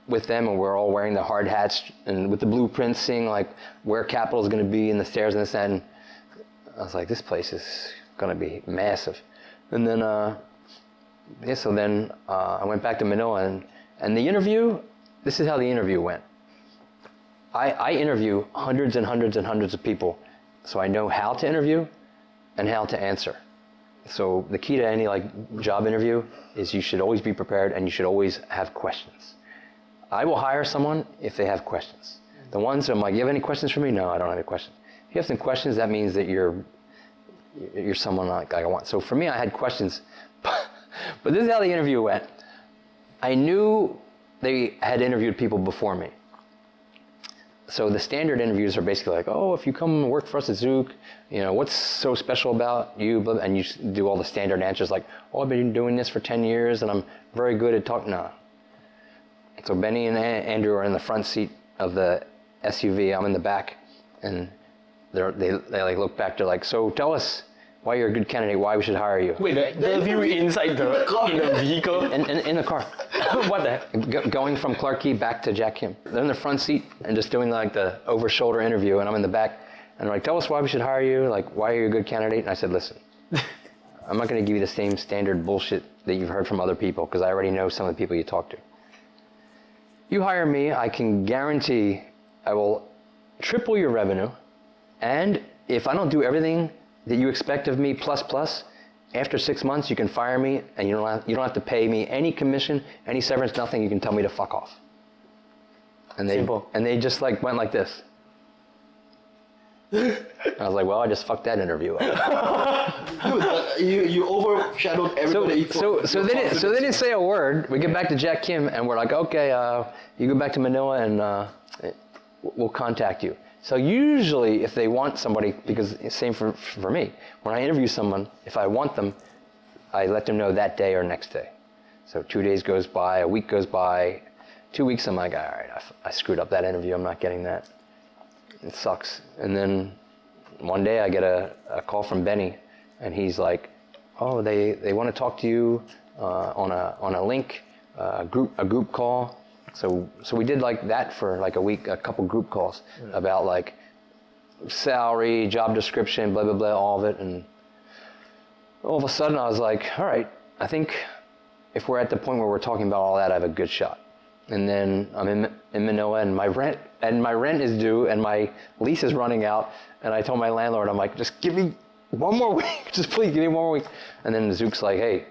Speaker 2: with them, and we're all wearing the hard hats and with the blueprints, seeing like where capital is going to be and the stairs and this and that. And I was like, this place is going to be massive. And then, so then I went back to Manila and the interview, this is how the interview went. I interview hundreds and hundreds and hundreds of people, so I know how to interview and how to answer. So the key to any like job interview is you should always be prepared and you should always have questions. I will hire someone if they have questions. The ones I'm like, you have any questions for me? No, I don't have any questions. If you have some questions, that means that you're someone like I want. So for me, I had questions, but this is how the interview went. I knew they had interviewed people before me. So the standard interviews are basically like, oh, if you come and work for us at Zouk, what's so special about you? And you do all the standard answers like, oh, I've been doing this for 10 years and I'm very good at talking. No. So Benny and Andrew are in the front seat of the SUV. I'm in the back, and they like look back. They're like, so tell us why you're a good candidate, why we should hire you.
Speaker 1: Wait, the interview inside in the vehicle?
Speaker 2: In the car.
Speaker 1: What the heck?
Speaker 2: Going from Clarke Quay back to Jack Kim. They're in the front seat and just doing like the over-shoulder interview, and I'm in the back, and they're like, tell us why we should hire you, like why are you a good candidate? And I said, listen, I'm not going to give you the same standard bullshit that you've heard from other people, because I already know some of the people you talk to. You hire me, I can guarantee I will triple your revenue, and if I don't do everything that you expect of me plus, after 6 months you can fire me and you don't have to pay me any commission, any severance, nothing. You can tell me to fuck off. And they just like went like this. I was like, well, I just fucked that interview up.
Speaker 3: Dude, you overshadowed everybody.
Speaker 2: So they didn't say a word. We get back to Jack Kim and we're like, okay, you go back to Manila and we'll contact you. So usually if they want somebody, because same for me, when I interview someone, if I want them, I let them know that day or next day. So 2 days goes by, a week goes by, 2 weeks I'm like, all right, I screwed up that interview, I'm not getting that. It sucks. And then one day I get a call from Benny, and he's like, oh, they want to talk to you on a link, a group call. So we did like that for like a week, a couple group calls about like salary, job description, blah, blah, blah, all of it. And all of a sudden I was like, all right, I think if we're at the point where we're talking about all that, I have a good shot. And then I'm in Manila, and my rent is due, and my lease is running out. And I told my landlord, I'm like, just give me one more week, just please give me one more week. And then Zouk's like, hey,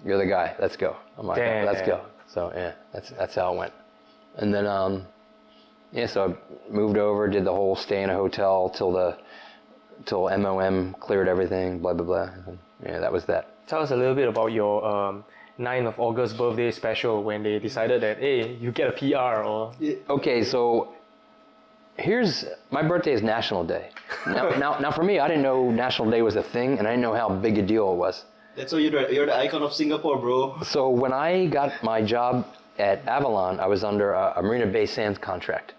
Speaker 2: you're the guy, let's go. I'm like,
Speaker 1: damn.
Speaker 2: Let's go. So yeah, that's how it went. And then so I moved over, did the whole stay in a hotel till MOM cleared everything, blah blah blah. And yeah, that was that.
Speaker 1: Tell us a little bit about your 9th of August birthday special when they decided that, hey, you get a PR or...
Speaker 2: Okay, so here's, my birthday is National Day. Now for me, I didn't know National Day was a thing, and I didn't know how big a deal it was.
Speaker 3: That's why you're the icon of Singapore, bro.
Speaker 2: So when I got my job at Avalon, I was under a Marina Bay Sands contract.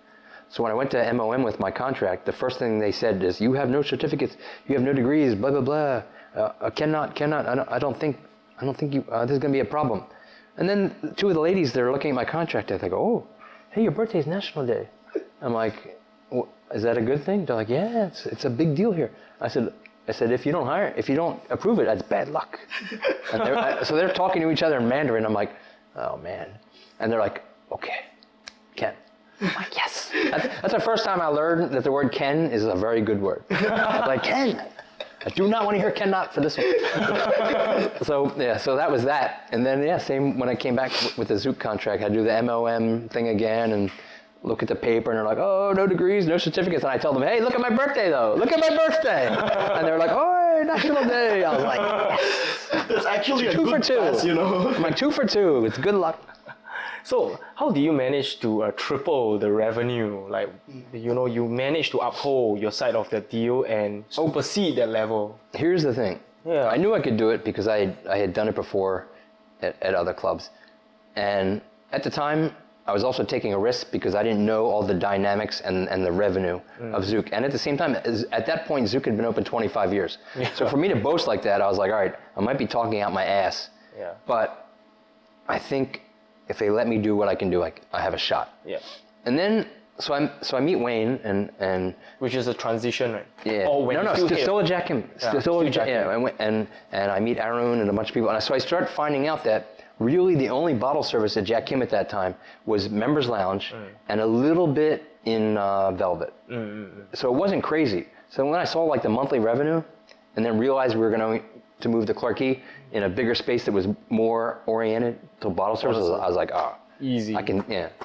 Speaker 2: So when I went to MOM with my contract, the first thing they said is, you have no certificates, you have no degrees, blah, blah, blah. Cannot, I don't think you, this is going to be a problem. And then two of the ladies, they're looking at my contract, they go, oh, hey, your birthday is National Day. I'm like, well, is that a good thing? They're like, yeah, it's a big deal here. I said, if you don't approve it, that's bad luck. And so they're talking to each other in Mandarin. I'm like, oh man. And they're like, okay, Ken. I'm like, yes. That's the first time I learned that the word Ken is a very good word. I was like, Ken. I do not want to hear cannot for this one. So that was that. And then same when I came back with the Zouk contract, I do the MOM thing again and look at the paper, and they're like, oh, no degrees, no certificates. And I tell them, hey, look at my birthday though. Look at my birthday. And they're like, oh, National Day. I was like, yes.
Speaker 3: That's actually a
Speaker 2: 2
Speaker 3: good
Speaker 2: for 2.
Speaker 3: pass, you know.
Speaker 2: I'm like, 2 for 2. It's good luck.
Speaker 1: So how do you manage to triple the revenue? Like, you manage to uphold your side of the deal and supersede that level.
Speaker 2: Here's the thing.
Speaker 1: Yeah.
Speaker 2: I knew I could do it because I had done it before at other clubs. And at the time, I was also taking a risk because I didn't know all the dynamics and the revenue of Zouk. And at the same time, at that point, Zouk had been open 25 years.
Speaker 1: Yeah.
Speaker 2: So for me to boast like that, I was like, all right, I might be talking out my ass.
Speaker 1: Yeah.
Speaker 2: But I think if they let me do what I can do, I have a shot.
Speaker 1: Yeah.
Speaker 2: And then, so I meet Wayne and
Speaker 1: Which is a transition, right?
Speaker 2: yeah.
Speaker 1: Oh, when
Speaker 2: Still a Jack Kim. Still a Jack Kim.
Speaker 1: Kim.
Speaker 2: And I meet Arun and a bunch of people. And so I start finding out that really the only bottle service at Jack Kim at that time was Members Lounge and a little bit in Velvet. So it wasn't crazy. So when I saw like the monthly revenue and then realized we were going to move to Clarke Quay in a bigger space that was more oriented to bottle services, I was like,
Speaker 1: easy.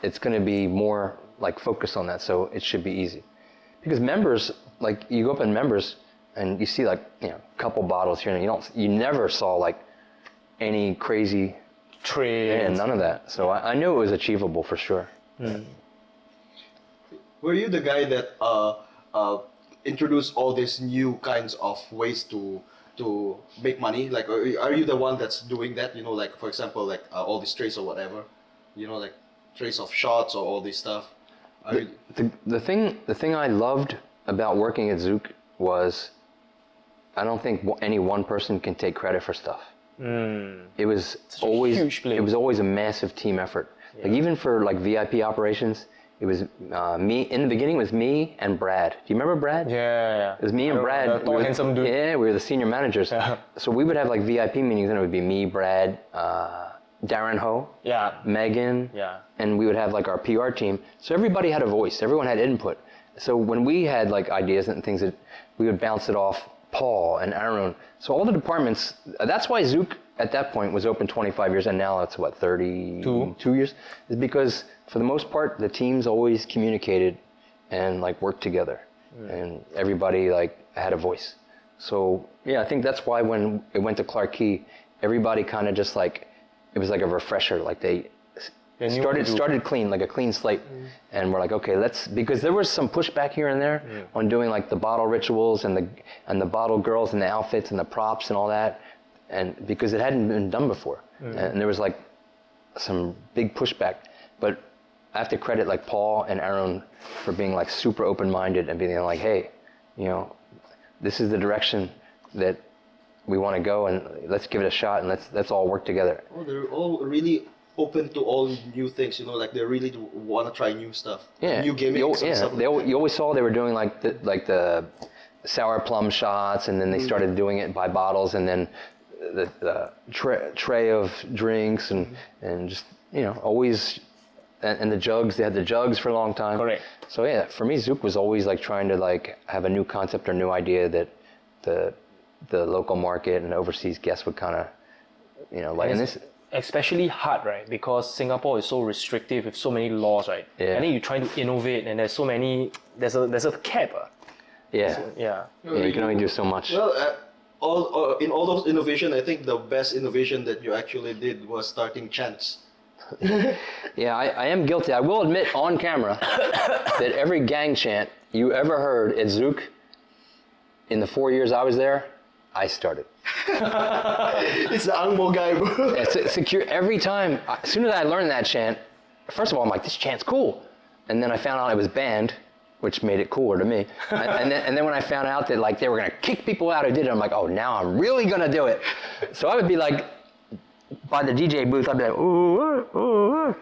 Speaker 2: It's going to be more like focused on that, so it should be easy. Because members, like you go up in members and you see like, a couple bottles here and you never saw like any crazy
Speaker 1: trade
Speaker 2: and none of that. So I knew it was achievable for sure.
Speaker 3: Were you the guy that introduced all these new kinds of ways to make money? Like, are you the one that's doing that? Like for example, like all these trays or whatever. Like trays of shots or all this stuff.
Speaker 2: The thing I loved about working at Zouk was I don't think any one person can take credit for stuff. It was always a massive team effort. Yeah. Like even for like VIP operations, it was me. In the beginning, it was me and Brad. Do you remember Brad?
Speaker 1: Yeah.
Speaker 2: It was me and Brad.
Speaker 1: The tall, handsome dude.
Speaker 2: Yeah, we were the senior managers.
Speaker 1: Yeah.
Speaker 2: So we would have like VIP meetings, and it would be me, Brad, Darren Ho, Megan, and we would have like our PR team. So everybody had a voice. Everyone had input. So when we had like ideas and things, that we would bounce it off Paul and Arun. So all the departments. That's why Zouk at that point was open 25 years, and now it's what 32 years. Is because for the most part the teams always communicated and like worked together, and everybody like had a voice. So yeah, I think that's why when it went to Clarke Quay, everybody kind of just like. It was like a refresher, like they started clean, like a clean slate, and we're like, okay, because there was some pushback here and there on doing like the bottle rituals and the bottle girls and the outfits and the props and all that, and because it hadn't been done before, and there was like some big pushback, but I have to credit like Paul and Arun for being like super open-minded and being like, hey, this is the direction that we want to go, and let's give it a shot, and let's all work together.
Speaker 3: Oh, they're all really open to all new things, like they really want to try new stuff.
Speaker 2: Yeah,
Speaker 3: new gimmicks.
Speaker 2: You always saw they were doing like the sour plum shots, and then they started doing it by bottles, and then the tray of drinks, and just always, and the jugs. They had the jugs for a long time.
Speaker 1: Correct.
Speaker 2: So yeah, for me, Zouk was always like trying to like have a new concept or new idea that the local market and overseas guests would kind of, like, and this.
Speaker 1: Especially hard, right? Because Singapore is so restrictive with so many laws, right?
Speaker 2: Yeah.
Speaker 1: And then you're trying to innovate, and there's so many. There's a cap.
Speaker 2: Yeah.
Speaker 1: So, yeah.
Speaker 2: You can only do so much.
Speaker 3: Well, in all those innovation, I think the best innovation that you actually did was starting chants.
Speaker 2: Yeah, I am guilty. I will admit on camera that every gang chant you ever heard at Zouk in the 4 years I was there, I started.
Speaker 3: It's the Angmo guy, bro.
Speaker 2: It's secure every time. As soon as I learned that chant, first of all, I'm like, this chant's cool. And then I found out it was banned, which made it cooler to me. and then when I found out that like they were gonna kick people out who did it, I'm like, oh, now I'm really gonna do it. So I would be like, by the DJ booth, I'd be like, ooh, ooh,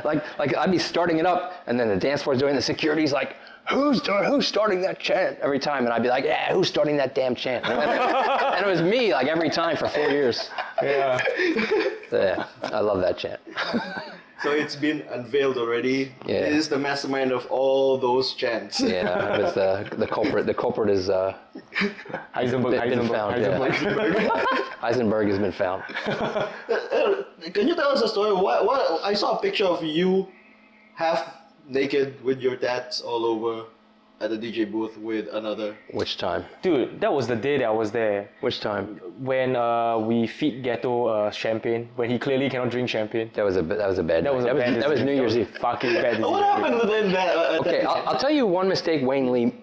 Speaker 2: like I'd be starting it up, and then the dance floor's doing, the security's like, who's starting that chant every time? And I'd be like, yeah, who's starting that damn chant? And it was me, like every time for 4 years.
Speaker 1: Yeah.
Speaker 2: So, yeah, I love that chant.
Speaker 3: So it's been unveiled already.
Speaker 2: Yeah.
Speaker 3: It is the mastermind of all those chants.
Speaker 2: Yeah, it was the culprit. The culprit is
Speaker 1: Heisenberg.
Speaker 2: Heisenberg has been found.
Speaker 3: Can you tell us a story? What I saw a picture of you half naked with your tats all over. at the DJ booth with another.
Speaker 2: Which time?
Speaker 1: Dude, that was the day that I was there.
Speaker 2: Which time?
Speaker 1: When we feed Ghetto champagne, when he clearly cannot drink champagne.
Speaker 2: That was a bad night. That was New Year's Eve.
Speaker 1: Fucking bad decision.
Speaker 3: What happened then?
Speaker 2: Okay, I'll tell you one mistake Wayne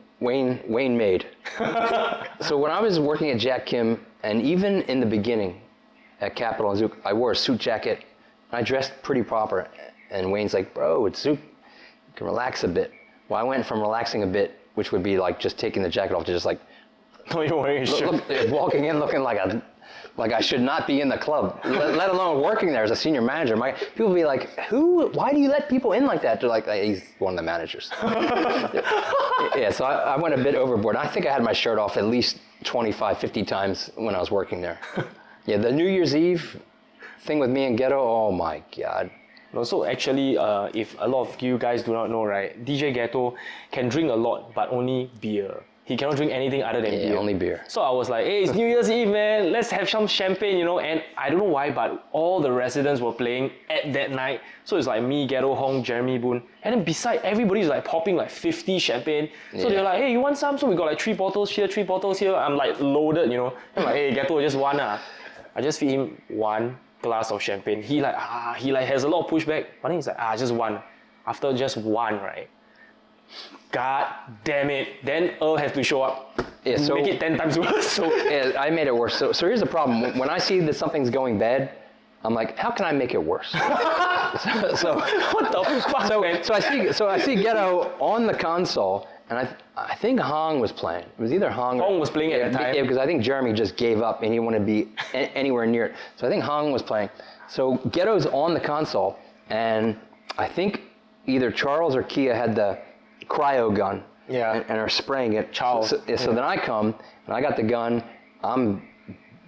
Speaker 2: made. So when I was working at Jack Kim, and even in the beginning at Avalon Zouk, I wore a suit jacket. I dressed pretty proper. And Wayne's like, bro, it's Zouk. You can relax a bit. Well, I went from relaxing a bit, which would be like just taking the jacket off, to just like
Speaker 1: No, you're wearing a shirt.
Speaker 2: walking in looking like I should not be in the club, let alone working there as a senior manager. People be like, why do you let people in like that? They're like, he's one of the managers. Yeah, so I went a bit overboard. I think I had my shirt off at least 25, 50 times when I was working there. Yeah, the New Year's Eve thing with me and Ghetto, oh my God.
Speaker 1: No, so actually, if a lot of you guys do not know, right, DJ Ghetto can drink a lot, but only beer. He cannot drink anything other than beer.
Speaker 2: Only beer.
Speaker 1: So I was like, hey, it's New Year's Eve, man. Let's have some champagne, you know. And I don't know why, but all the residents were playing at that night. So it's like me, Ghetto, Hong, Jeremy Boon. And then beside, everybody's like popping like 50 champagne. So they're like, hey, you want some? So we got like 3 bottles here, 3 bottles here. I'm like loaded, you know. I'm like, hey, Ghetto, just one. I just feed him 1 glass of champagne. He has a lot of pushback. But then he's like, just one. After just one, right? God damn it. Then Earl has to show up.
Speaker 2: Yeah, so,
Speaker 1: make it 10 times worse.
Speaker 2: Yeah, I made it worse. So here's the problem. When I see that something's going bad, I'm like, how can I make it worse? so
Speaker 1: what the fuck, man?
Speaker 2: So I see Ghetto on the console, and I think Hong was playing. It was either Hong
Speaker 1: was playing at that time.
Speaker 2: Yeah, because I think Jeremy just gave up and he wanted to be anywhere near it. So I think Hong was playing. So Ghetto's on the console, and I think either Charles or Kia had the cryo gun.
Speaker 1: Yeah.
Speaker 2: And are spraying it.
Speaker 1: Charles.
Speaker 2: So then I come, and I got the gun. I'm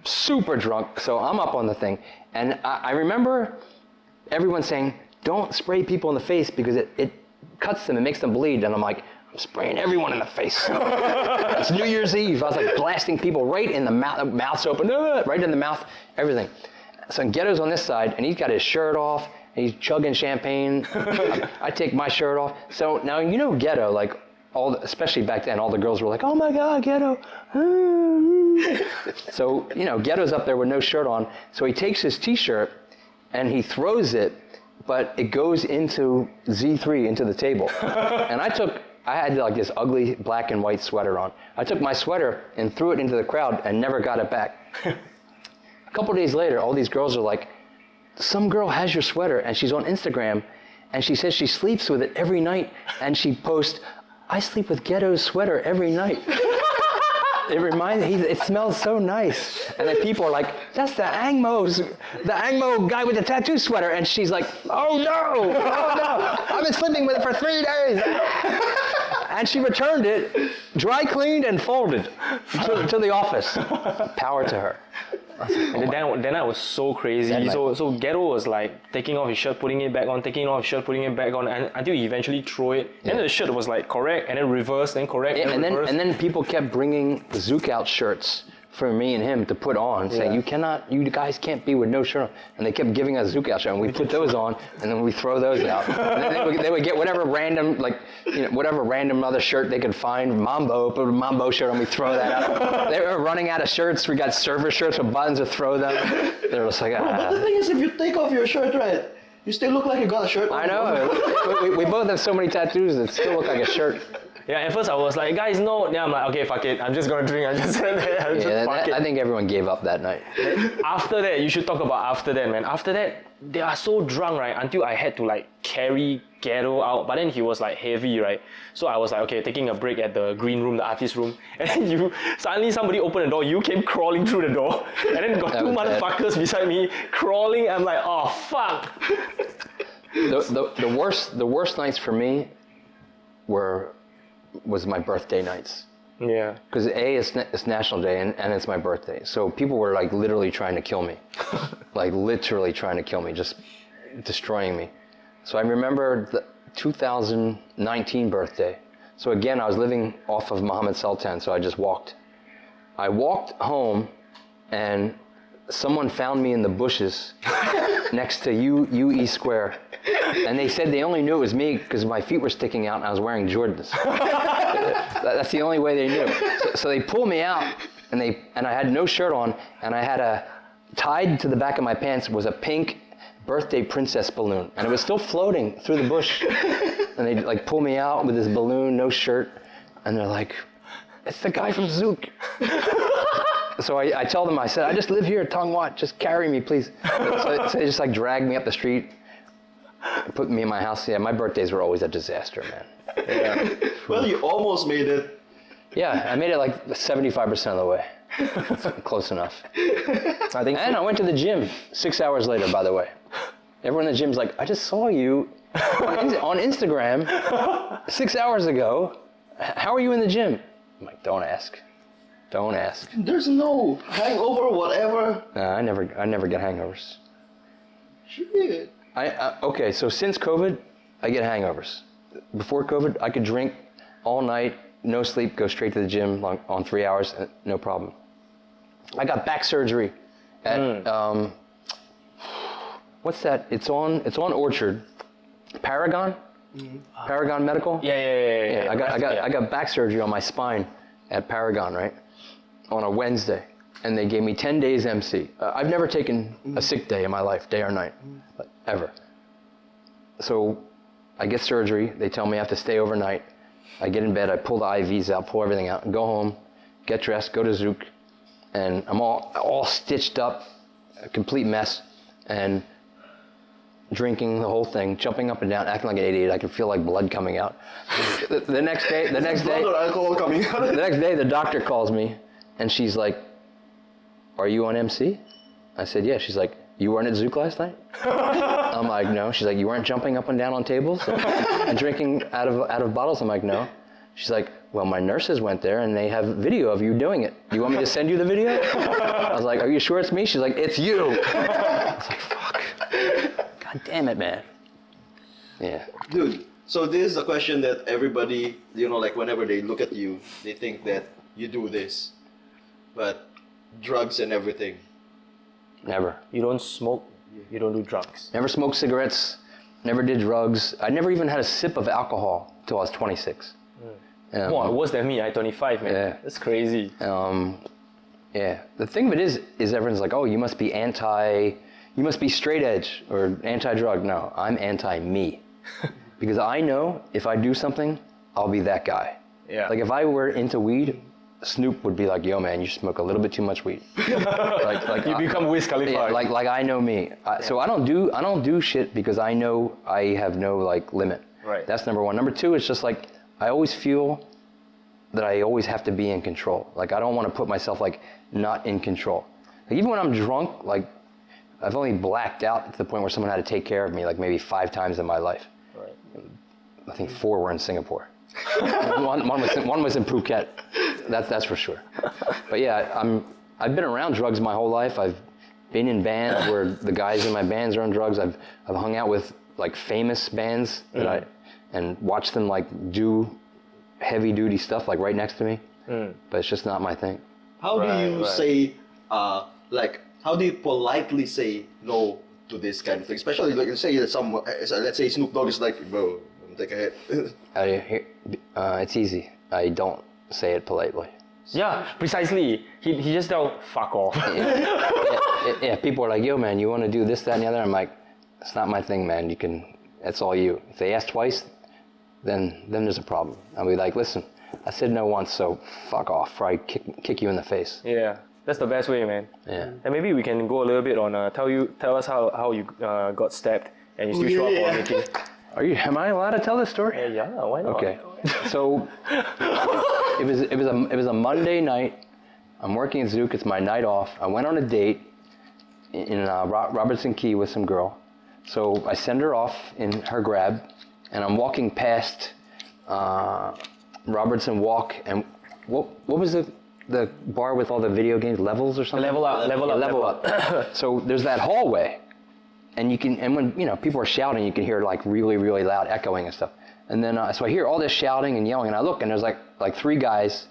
Speaker 2: super drunk, so I'm up on the thing. And I remember everyone saying, don't spray people in the face because it cuts them, it makes them bleed. And I'm like, I'm spraying everyone in the face. It's New Year's Eve. I was like blasting people right in the mouth, mouth's open, right in the mouth, everything. So Ghetto's on this side, and he's got his shirt off, and he's chugging champagne. I take my shirt off. So now, you know Ghetto, like, especially back then, all the girls were like, oh my God, Ghetto. So, you know, Ghetto's up there with no shirt on. So he takes his t-shirt and he throws it, but it goes into Z3, into the table. And I had like this ugly black and white sweater on. I took my sweater and threw it into the crowd and never got it back. A couple days later, all these girls are like, some girl has your sweater and she's on Instagram and she says she sleeps with it every night, and she posts, I sleep with Ghetto's sweater every night. It smells so nice. And then people are like, that's the Angmo guy with the tattoo sweater. And she's like, oh no, I've been sleeping with it for 3 days. And she returned it, dry cleaned and folded to the office. Power to her.
Speaker 1: And then I was so crazy. So Ghetto was like taking off his shirt, putting it back on, taking off his shirt, putting it back on, and until he eventually threw it. And then the shirt was like correct, and then reverse, then correct, and reverse.
Speaker 2: And then people kept bringing Zouk out shirts for me and him to put on, saying you guys can't be with no shirt on. And they kept giving us Zouk out shirts, and we put those on, and then we throw those out. And then they would get whatever random, whatever random other shirt they could find, put a Mambo shirt, and we throw that out. They were running out of shirts. We got service shirts with buttons to throw them. They were just like,
Speaker 3: But the thing is, if you take off your shirt, right, you still look like you got a shirt on.
Speaker 2: I know. we both have so many tattoos that still look like a shirt.
Speaker 1: Yeah, at first I was like, guys, no. Then I'm like, okay, fuck it. I'm just gonna drink.
Speaker 2: I think everyone gave up that night.
Speaker 1: After that, you should talk about after that, man. After that, they are so drunk, right? Until I had to like carry Ghetto out. But then he was like heavy, right? So I was like, okay, taking a break at the green room, the artist room. And then suddenly somebody opened the door. You came crawling through the door. And then got 2 motherfuckers beside me crawling. I'm like, oh, fuck.
Speaker 2: The worst nights for me was my birthday nights.
Speaker 1: Yeah.
Speaker 2: Because it's National Day and it's my birthday. So people were like literally trying to kill me. Like literally trying to kill me, just destroying me. So I remember the 2019 birthday. So again, I was living off of Mohammed Sultan, so I just walked. I walked home and someone found me in the bushes next to UE Square. And they said they only knew it was me because my feet were sticking out and I was wearing Jordans. That's the only way they knew. So they pulled me out and I had no shirt on and I had tied to the back of my pants was a pink birthday princess balloon and it was still floating through the bush. And they like pull me out with this balloon, no shirt, and they're like, "It's the guy from Zouk." So I tell them, I said, "I just live here at Tong Wat, just carry me, please." So they just like dragged me up the street, put me in my house. Yeah, my birthdays were always a disaster, man.
Speaker 3: Yeah. Well, you almost made it.
Speaker 2: Yeah, I made it like 75% of the way. Close enough.
Speaker 1: I think.
Speaker 2: And I went to the gym 6 hours later, by the way. Everyone in the gym's like, "I just saw you on Instagram 6 hours ago. How are you in the gym?" I'm like, "Don't ask. Don't ask."
Speaker 3: There's no hangover, whatever.
Speaker 2: Nah, I never get hangovers.
Speaker 3: Shit.
Speaker 2: Okay, so since COVID, I get hangovers. Before COVID, I could drink all night, no sleep, go straight to the gym on 3 hours, no problem. I got back surgery at what's that? It's on Orchard, Paragon, Paragon Medical.
Speaker 1: Yeah.
Speaker 2: I got back surgery on my spine at Paragon, right, on a Wednesday, and they gave me 10 days MC. I've never taken a sick day in my life, day or night, ever. So I get surgery. They tell me I have to stay overnight. I get in bed. I pull the IVs out, pull everything out, go home, get dressed, go to Zouk, and I'm all stitched up, a complete mess, and drinking the whole thing, jumping up and down, acting like an idiot. I can feel like blood coming out. The next day,
Speaker 3: Blood or alcohol coming out.
Speaker 2: the next day, the doctor calls me, and she's like, "Are you on MC?" I said, "Yeah." She's like, "You weren't at Zouk last night?" I'm like, "No." She's like, "You weren't jumping up and down on tables and drinking out of bottles?" I'm like, "No." She's like, "Well, my nurses went there and they have video of you doing it. Do you want me to send you the video?" I was like, "Are you sure it's me?" She's like, "It's you." I was like, "Fuck. God damn it, man." Yeah.
Speaker 3: Dude, so this is a question that everybody, like whenever they look at you, they think that you do this. But drugs and everything.
Speaker 2: Never.
Speaker 1: You don't smoke. You don't do drugs.
Speaker 2: Never smoked cigarettes. Never did drugs. I never even had a sip of alcohol until I was 26.
Speaker 1: Wow, worse than me. I'm 25, man.
Speaker 2: Yeah.
Speaker 1: That's crazy.
Speaker 2: Yeah. The thing of it is everyone's like, "Oh, you must be straight edge or anti-drug." No, I'm anti-me. Because I know if I do something, I'll be that guy.
Speaker 1: Yeah.
Speaker 2: Like if I were into weed, Snoop would be like, "Yo, man, you smoke a little bit too much weed." like
Speaker 1: You become Wiz Khalifa.
Speaker 2: Yeah, like I know me. So I don't do shit because I know I have no like limit.
Speaker 1: Right.
Speaker 2: That's number one. Number two, it's just like I always feel that I always have to be in control. Like I don't want to put myself like not in control. Like even when I'm drunk, like I've only blacked out to the point where someone had to take care of me like maybe 5 times in my life.
Speaker 1: Right.
Speaker 2: I think 4 were in Singapore. one was in Phuket. That's for sure. But yeah, I've been around drugs my whole life. I've been in bands where the guys in my bands are on drugs. I've hung out with like famous bands that and watched them like do heavy duty stuff like right next to me. But it's just not my thing.
Speaker 3: How do you say, how do you politely say no to this kind of thing? Especially like let's say Snoop Dogg is like, "Bro, take a hit."
Speaker 2: It's easy. I don't say it politely.
Speaker 1: Yeah, precisely. He just tell fuck off.
Speaker 2: Yeah, people are like, "Yo, man, you want to do this, that, and the other?" I'm like, "It's not my thing, man. That's all you." If they ask twice, then there's a problem. I'll be like, "Listen, I said no once, so fuck off, or I kick you in the face."
Speaker 1: Yeah, that's the best way, man.
Speaker 2: Yeah.
Speaker 1: And maybe we can go a little bit on tell us how you got stabbed and you still show up for a meeting.
Speaker 2: Am I allowed to tell this story?
Speaker 1: Yeah, why not?
Speaker 2: Okay. So it was a Monday night. I'm working at Zouk. It's my night off. I went on a date in Robertson Quay with some girl. So I send her off in her Grab, and I'm walking past Robertson Walk, and what was the bar with all the video games, Levels or something?
Speaker 1: Level up.
Speaker 2: So there's that hallway, and when people are shouting, you can hear like really, really loud echoing and stuff. And then so I hear all this shouting and yelling, and I look, and there's like 3 guys,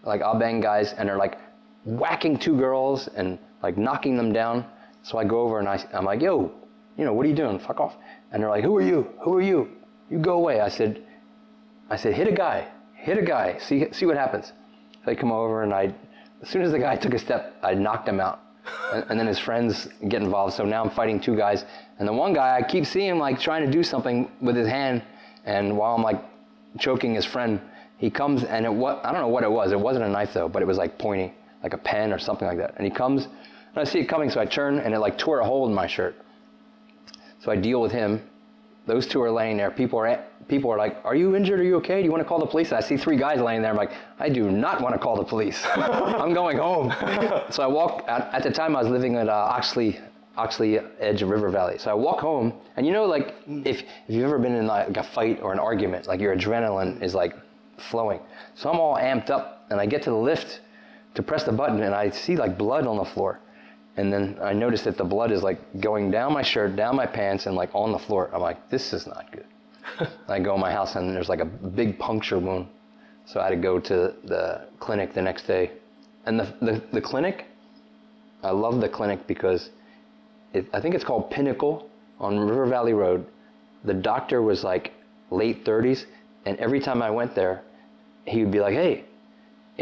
Speaker 2: like Abang guys, and they're like whacking 2 girls and like knocking them down. So I go over and I'm like, "Yo, what are you doing? Fuck off." And they're like, who are you? Who are you? You go away. I said, hit a guy, see what happens. So they come over, and as soon as the guy took a step, I knocked him out. And then his friends get involved, so now I'm fighting 2 guys. And the one guy, I keep seeing him like trying to do something with his hand, and while I'm like choking his friend, he comes, and I don't know what it was. It wasn't a knife though, but it was like pointing, like a pen or something like that. And he comes, and I see it coming, so I turn, and it like tore a hole in my shirt. So I deal with him. Those 2 are laying there. People are like, are you injured? Are you okay? Do you want to call the police? I see 3 guys laying there. I'm like, I do not want to call the police. I'm going home. So I walk, at the time I was living at Oxley edge of River Valley. So I walk home, and like if you've ever been in like a fight or an argument, like your adrenaline is like flowing. So I'm all amped up, and I get to the lift to press the button, and I see like blood on the floor. And then I noticed that the blood is like going down my shirt, down my pants, and like on the floor. I'm like, this is not good. I go in my house, and there's like a big puncture wound. So I had to go to the clinic the next day. And the clinic, I love the clinic because I think it's called Pinnacle on River Valley Road. The doctor was like late 30s, and every time I went there, he would be like, hey,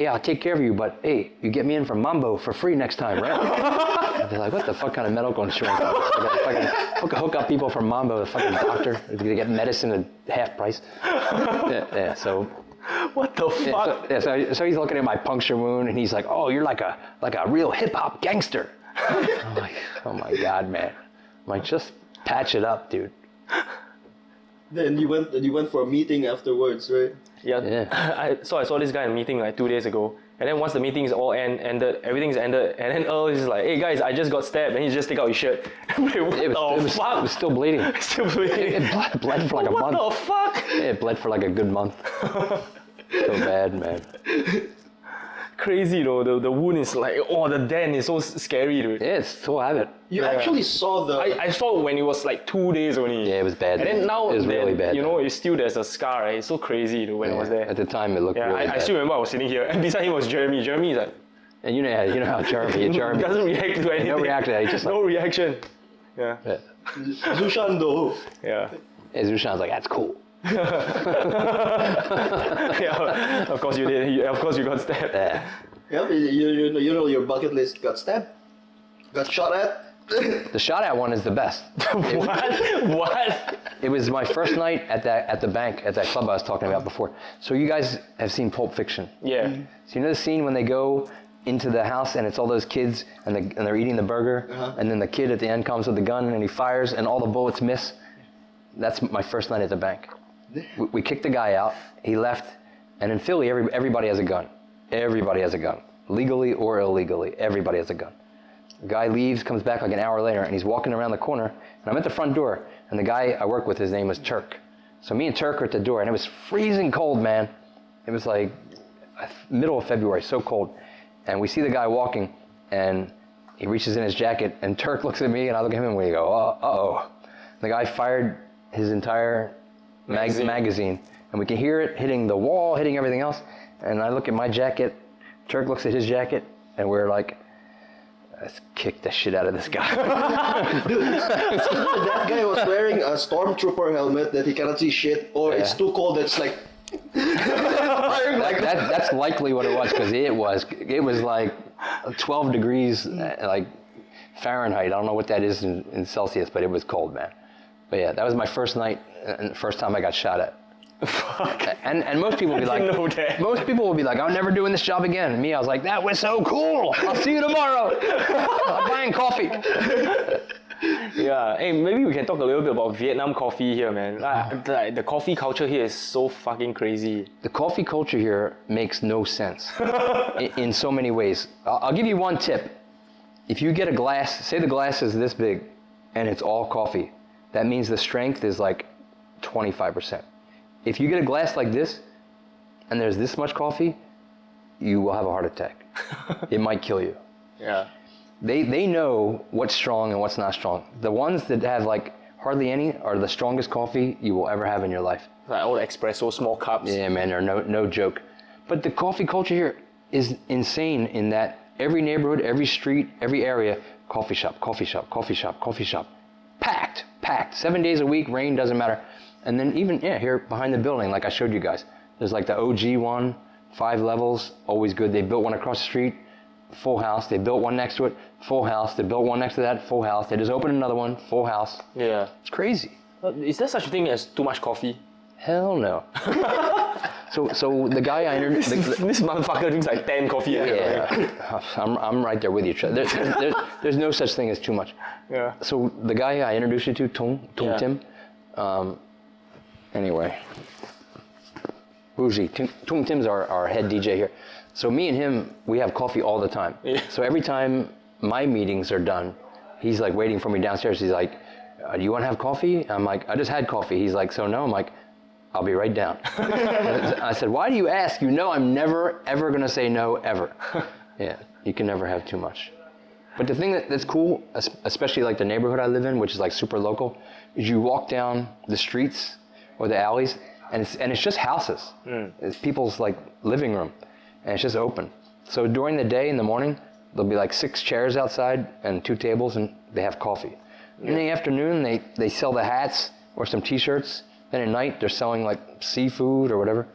Speaker 2: I'll take care of you, but hey, you get me in for Mambo for free next time, right? They're like, what the fuck kind of medical insurance is this? I gotta hook up people from Mambo, the fucking doctor, to get medicine at half price. Yeah, so.
Speaker 1: What the fuck?
Speaker 2: So he's looking at my puncture wound, and he's like, oh, you're like a real hip-hop gangster. I'm like, oh my God, man. I'm like, just patch it up, dude.
Speaker 3: Then you went for a meeting afterwards, right?
Speaker 1: Yeah. I saw this guy in a meeting like 2 days ago, and then once the meetings all ended, everything's ended, and then Earl is like, hey guys, I just got stabbed, and he just take out his shirt. What the fuck?
Speaker 2: It was still bleeding.
Speaker 1: Still bleeding.
Speaker 2: It bled for like a month.
Speaker 1: What the fuck?
Speaker 2: Yeah, it bled for like a good month. So bad, man.
Speaker 1: Crazy though, the wound is like, the dent is so scary, dude.
Speaker 2: Yeah, still have it.
Speaker 3: You actually saw the...
Speaker 1: I saw it when it was like 2 days only.
Speaker 2: Yeah, it was bad.
Speaker 1: And then now,
Speaker 2: it was really bad.
Speaker 1: It's still there's a scar, right? It's so crazy dude, when it was there.
Speaker 2: At the time, it looked really bad.
Speaker 1: I still remember I was sitting here, and beside him was Jeremy. Jeremy is like...
Speaker 2: And you know how Jeremy
Speaker 1: doesn't react to anything.
Speaker 2: No reaction, he's just like...
Speaker 1: No reaction. Yeah.
Speaker 3: Zushan though.
Speaker 1: Yeah.
Speaker 2: And Zushan's like, that's cool.
Speaker 1: Yeah, of course you did. Of course you got stabbed.
Speaker 2: Yeah.
Speaker 3: Yeah, you know your bucket list got stabbed, got shot at.
Speaker 2: The shot at one is the best.
Speaker 1: What?
Speaker 2: It was my first night at the bank, at that club I was talking about before. So you guys have seen Pulp Fiction.
Speaker 1: Yeah.
Speaker 2: So you know the scene when they go into the house and it's all those kids and they're eating the burger, and then the kid at the end comes with the gun and he fires and all the bullets miss? That's my first night at the bank. We kicked the guy out, he left, and in Philly everybody has a gun. Everybody has a gun. Legally or illegally, everybody has a gun. The guy leaves, comes back like an hour later, and he's walking around the corner, and I'm at the front door, and the guy I work with, his name was Turk. So me and Turk are at the door, and it was freezing cold, man. It was like middle of February, so cold. And we see the guy walking, and he reaches in his jacket, and Turk looks at me, and I look at him, and we go, uh-oh. The guy fired his entire magazine, and we can hear it hitting the wall, hitting everything else. And I look at my jacket, Turk looks at his jacket, and we're like, let's kick the shit out of this guy.
Speaker 3: Dude, that guy was wearing a stormtrooper helmet that he cannot see shit, or it's too cold, it's like...
Speaker 2: That's likely what it was, because it was like 12 degrees, like Fahrenheit. I don't know what that is in Celsius, but it was cold, man. But yeah, that was my first night, and the first time I got shot at.
Speaker 1: Fuck.
Speaker 2: And most people will be like, I'm never doing this job again. And me, I was like, that was so cool. I'll see you tomorrow. I'm buying coffee.
Speaker 1: Yeah, hey, maybe we can talk a little bit about Vietnam coffee here, man. The coffee culture here is so fucking crazy.
Speaker 2: The coffee culture here makes no sense in so many ways. I'll give you one tip. If you get a glass, say the glass is this big, and it's all coffee, that means the strength is like 25%. If you get a glass like this, and there's this much coffee, you will have a heart attack. It might kill you.
Speaker 1: Yeah.
Speaker 2: They know what's strong and what's not strong. The ones that have like hardly any are the strongest coffee you will ever have in your life.
Speaker 1: Like all the espresso, small cups.
Speaker 2: Yeah, man, they're no joke. But the coffee culture here is insane in that every neighborhood, every street, every area, coffee shop, coffee shop, coffee shop, coffee shop. Packed packed. 7 days a week, rain, doesn't matter. And then even, here behind the building, like I showed you guys, there's like the OG one, 5 levels, always good. They built one across the street, full house. They built one next to it, full house. They built one next to that, full house. They just opened another one, full house.
Speaker 1: Yeah.
Speaker 2: It's crazy.
Speaker 1: Is there such a thing as too much coffee?
Speaker 2: Hell no. So the guy I introduced...
Speaker 1: This motherfucker drinks like 10 coffee.
Speaker 2: Yeah, I'm right there with you. There's no such thing as too much.
Speaker 1: Yeah.
Speaker 2: So the guy I introduced you to, Tung
Speaker 1: Yeah.
Speaker 2: Tim, anyway, Bougie, Tung Tim's our head DJ here. So me and him, we have coffee all the time.
Speaker 1: Yeah.
Speaker 2: So every time my meetings are done, he's like waiting for me downstairs. He's like, do you want to have coffee? I'm like, I just had coffee. He's like, so no? I'm like, I'll be right down. I said, why do you ask? You know I'm never, ever going to say no, ever. Yeah, you can never have too much. But the thing that's cool, especially like the neighborhood I live in, which is like super local, is you walk down the streets or the alleys, and it's just houses. It's people's like living room, and it's just open. So during the day in the morning, there'll be like 6 chairs outside and 2 tables, and they have coffee. In the afternoon, they sell the hats or some T-shirts. Then at night, they're selling like seafood or whatever.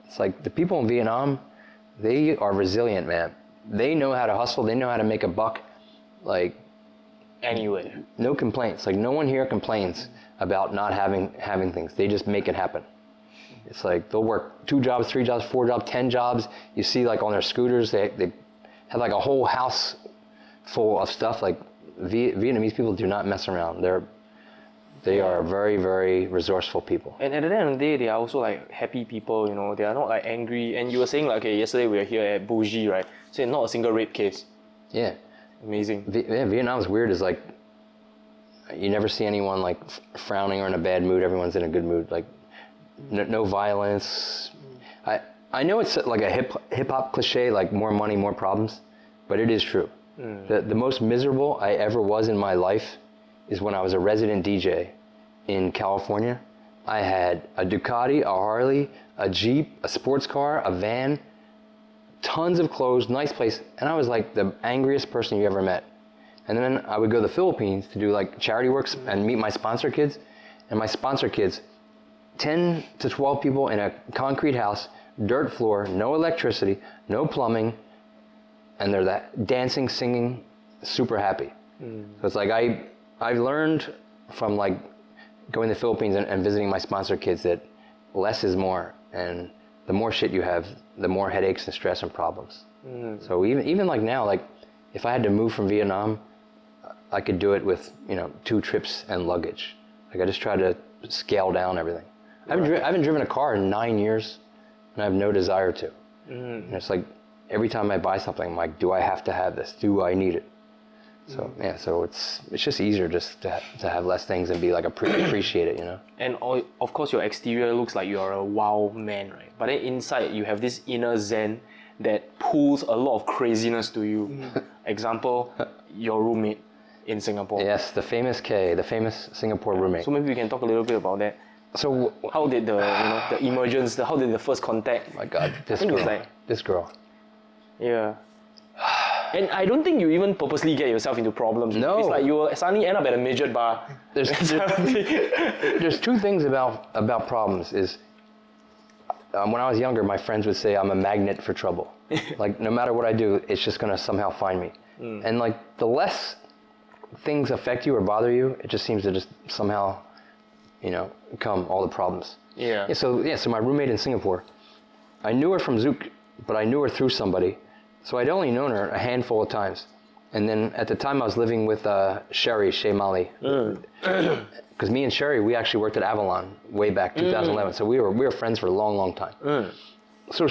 Speaker 2: It's like the people in Vietnam, they are resilient, man. They know how to hustle. They know how to make a buck. Like,
Speaker 1: Anyway.
Speaker 2: no complaints. Like, no one here complains about not having things. They just make it happen. It's like they'll work 2 jobs, 3 jobs, 4 jobs, 10 jobs. You see, like on their scooters, they have like a whole house full of stuff. Like Vietnamese people do not mess around. They are very, very resourceful people.
Speaker 1: And at the end of the day, they are also like happy people, you know. They are not like angry. And you were saying like, okay, yesterday we were here at Bougie, right? So not a single rape case.
Speaker 2: Yeah.
Speaker 1: Amazing.
Speaker 2: Vietnam's weird is like, you never see anyone like frowning or in a bad mood. Everyone's in a good mood. Like, no violence. I know it's like a hip hop cliche, like more money, more problems, but it is true. The most miserable I ever was in my life is when I was a resident DJ in California. I had a Ducati, a Harley, a Jeep, a sports car, a van, tons of clothes, nice place, and I was like the angriest person you ever met. And then I would go to the Philippines to do like charity works and meet my sponsor kids, and my sponsor kids, 10 to 12 people in a concrete house, dirt floor, no electricity, no plumbing, and they're that dancing, singing, super happy. So it's like I've learned from like going to the Philippines and visiting my sponsor kids that less is more, and the more shit you have, the more headaches and stress and problems. So even like now, like if I had to move from Vietnam, I could do it with 2 trips and luggage. Like I just try to scale down everything. I haven't driven a car in 9 years, and I have no desire to. And it's like every time I buy something, I'm like, do I have to have this? Do I need it? So yeah, so it's just easier just to have less things and be like appreciate it, you know.
Speaker 1: And of course, your exterior looks like you're a wild man, right? But then inside, you have this inner zen that pulls a lot of craziness to you. Example, your roommate in Singapore.
Speaker 2: Yes, the famous K, the famous Singapore roommate.
Speaker 1: So maybe we can talk a little bit about that.
Speaker 2: So
Speaker 1: How did the emergence? How did the first contact?
Speaker 2: my God,
Speaker 1: I think it was like,
Speaker 2: this girl.
Speaker 1: yeah. And I don't think you even purposely get yourself into problems.
Speaker 2: No.
Speaker 1: It's like you will suddenly end up at a midget bar.
Speaker 2: There's 2 things about problems is when I was younger, my friends would say I'm a magnet for trouble. Like no matter what I do, it's just gonna somehow find me. And like the less things affect you or bother you, it just seems to just somehow, come all the problems.
Speaker 1: Yeah.
Speaker 2: So my roommate in Singapore, I knew her from Zouk, but I knew her through somebody. So I'd only known her a handful of times. And then at the time I was living with Shay Mali. Because me and Sherry, we actually worked at Avalon way back 2011. So we were friends for a long, long time. So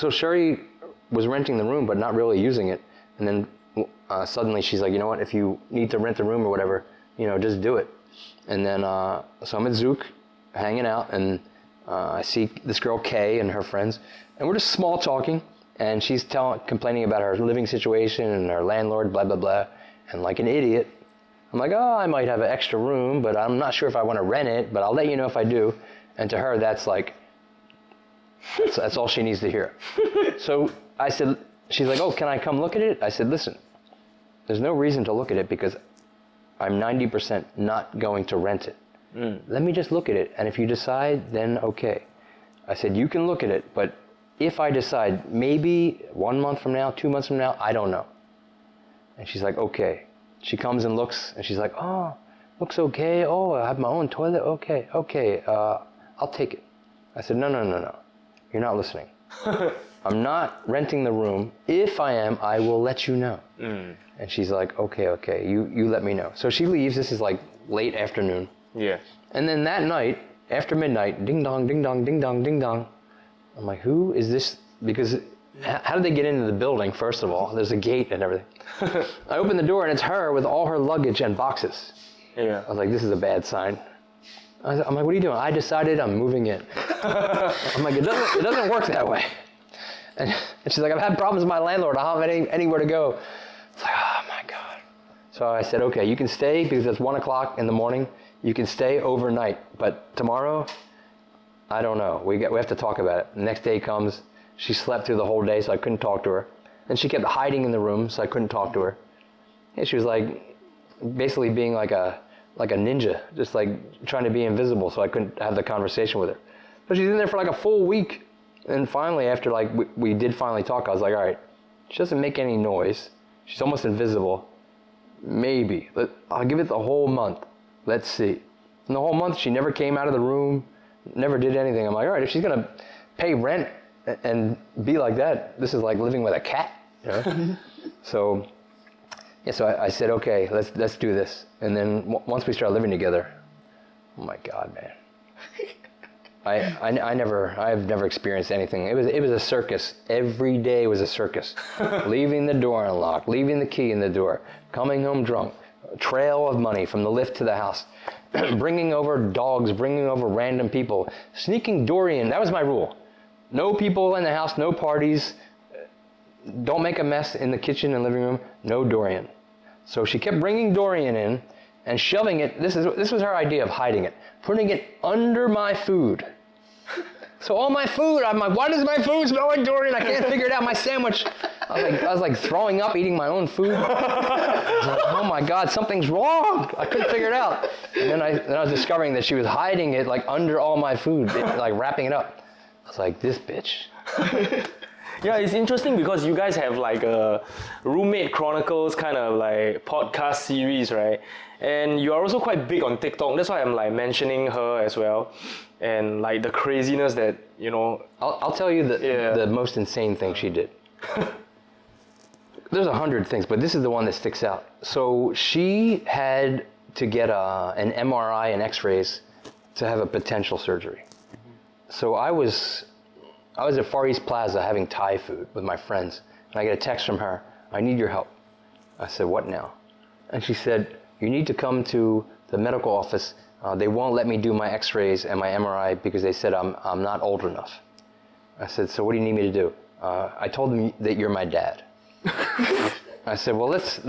Speaker 2: Sherry was renting the room, but not really using it. And then suddenly she's like, you know what, if you need to rent a room or whatever, just do it. And then, so I'm at Zouk, hanging out, and I see this girl Kay and her friends, and we're just small talking. And she's complaining about her living situation and her landlord, blah, blah, blah. And like an idiot, I'm like, oh, I might have an extra room, but I'm not sure if I want to rent it, but I'll let you know if I do. And to her, that's like, that's all she needs to hear. So I said, she's like, oh, can I come look at it? I said, listen, there's no reason to look at it because I'm 90% not going to rent it. Let me just look at it, and if you decide, then okay. I said, you can look at it, but if I decide, maybe 1 month from now, 2 months from now, I don't know. And she's like, okay. She comes and looks, and she's like, oh, looks okay. Oh, I have my own toilet. Okay, I'll take it. I said, no. You're not listening. I'm not renting the room. If I am, I will let you know. And she's like, okay, you let me know. So she leaves. This is like late afternoon.
Speaker 1: Yeah.
Speaker 2: And then that night, after midnight, ding dong, ding dong, ding dong, ding dong. I'm like, who is this? Because how did they get into the building, first of all? There's a gate and everything. I open the door and it's her with all her luggage and boxes.
Speaker 1: Yeah.
Speaker 2: I was like, this is a bad sign. I'm like, what are you doing? I decided I'm moving in. I'm like, it doesn't work that way. And she's like, I've had problems with my landlord. I don't have anywhere to go. It's like, oh my God. So I said, okay, you can stay because it's 1 o'clock in the morning. You can stay overnight. But tomorrow, I don't know. We have to talk about it. The next day comes. She slept through the whole day, so I couldn't talk to her. Then she kept hiding in the room, so I couldn't talk to her. And she was like, basically being like a ninja, just like trying to be invisible, so I couldn't have the conversation with her. So she's in there for like a full week. And finally, after like we did finally talk, I was like, all right, she doesn't make any noise. She's almost invisible. Maybe. I'll give it the whole month. Let's see. And the whole month, she never came out of the room, never did anything. I'm like, all right, if she's going to pay rent and be like that, this is like living with a cat, you know? So I said, okay, let's do this. And then once we started living together, oh my God, man. I've never experienced anything. It was a circus. Every day was a circus. Leaving the door unlocked, leaving the key in the door, coming home drunk, a trail of money from the lift to the house, bringing over dogs, bringing over random people, sneaking Dorian. That was my rule. No people in the house, no parties. Don't make a mess in the kitchen and living room. No Dorian. So she kept bringing Dorian in and shoving it. This was her idea of hiding it, putting it under my food. So all my food, I'm like, why does my food smell like Dorian? I can't figure it out. My sandwich. I was like throwing up, eating my own food. I was like, oh my God, something's wrong. I couldn't figure it out. And then I was discovering that she was hiding it like under all my food, like wrapping it up. I was like, this bitch.
Speaker 1: Yeah, it's interesting because you guys have like a roommate chronicles kind of like podcast series, right? And you are also quite big on TikTok. That's why I'm like mentioning her as well. And like the craziness that, you know.
Speaker 2: I'll tell you the most insane thing she did. There's 100 things, but this is the one that sticks out. So she had to get an MRI and x-rays to have a potential surgery. So I was at Far East Plaza having Thai food with my friends, and I get a text from her, I need your help. I said, what now? And she said, you need to come to the medical office. They won't let me do my x-rays and my MRI because they said I'm not old enough. I said, so what do you need me to do? I told them that you're my dad. I said, well, let's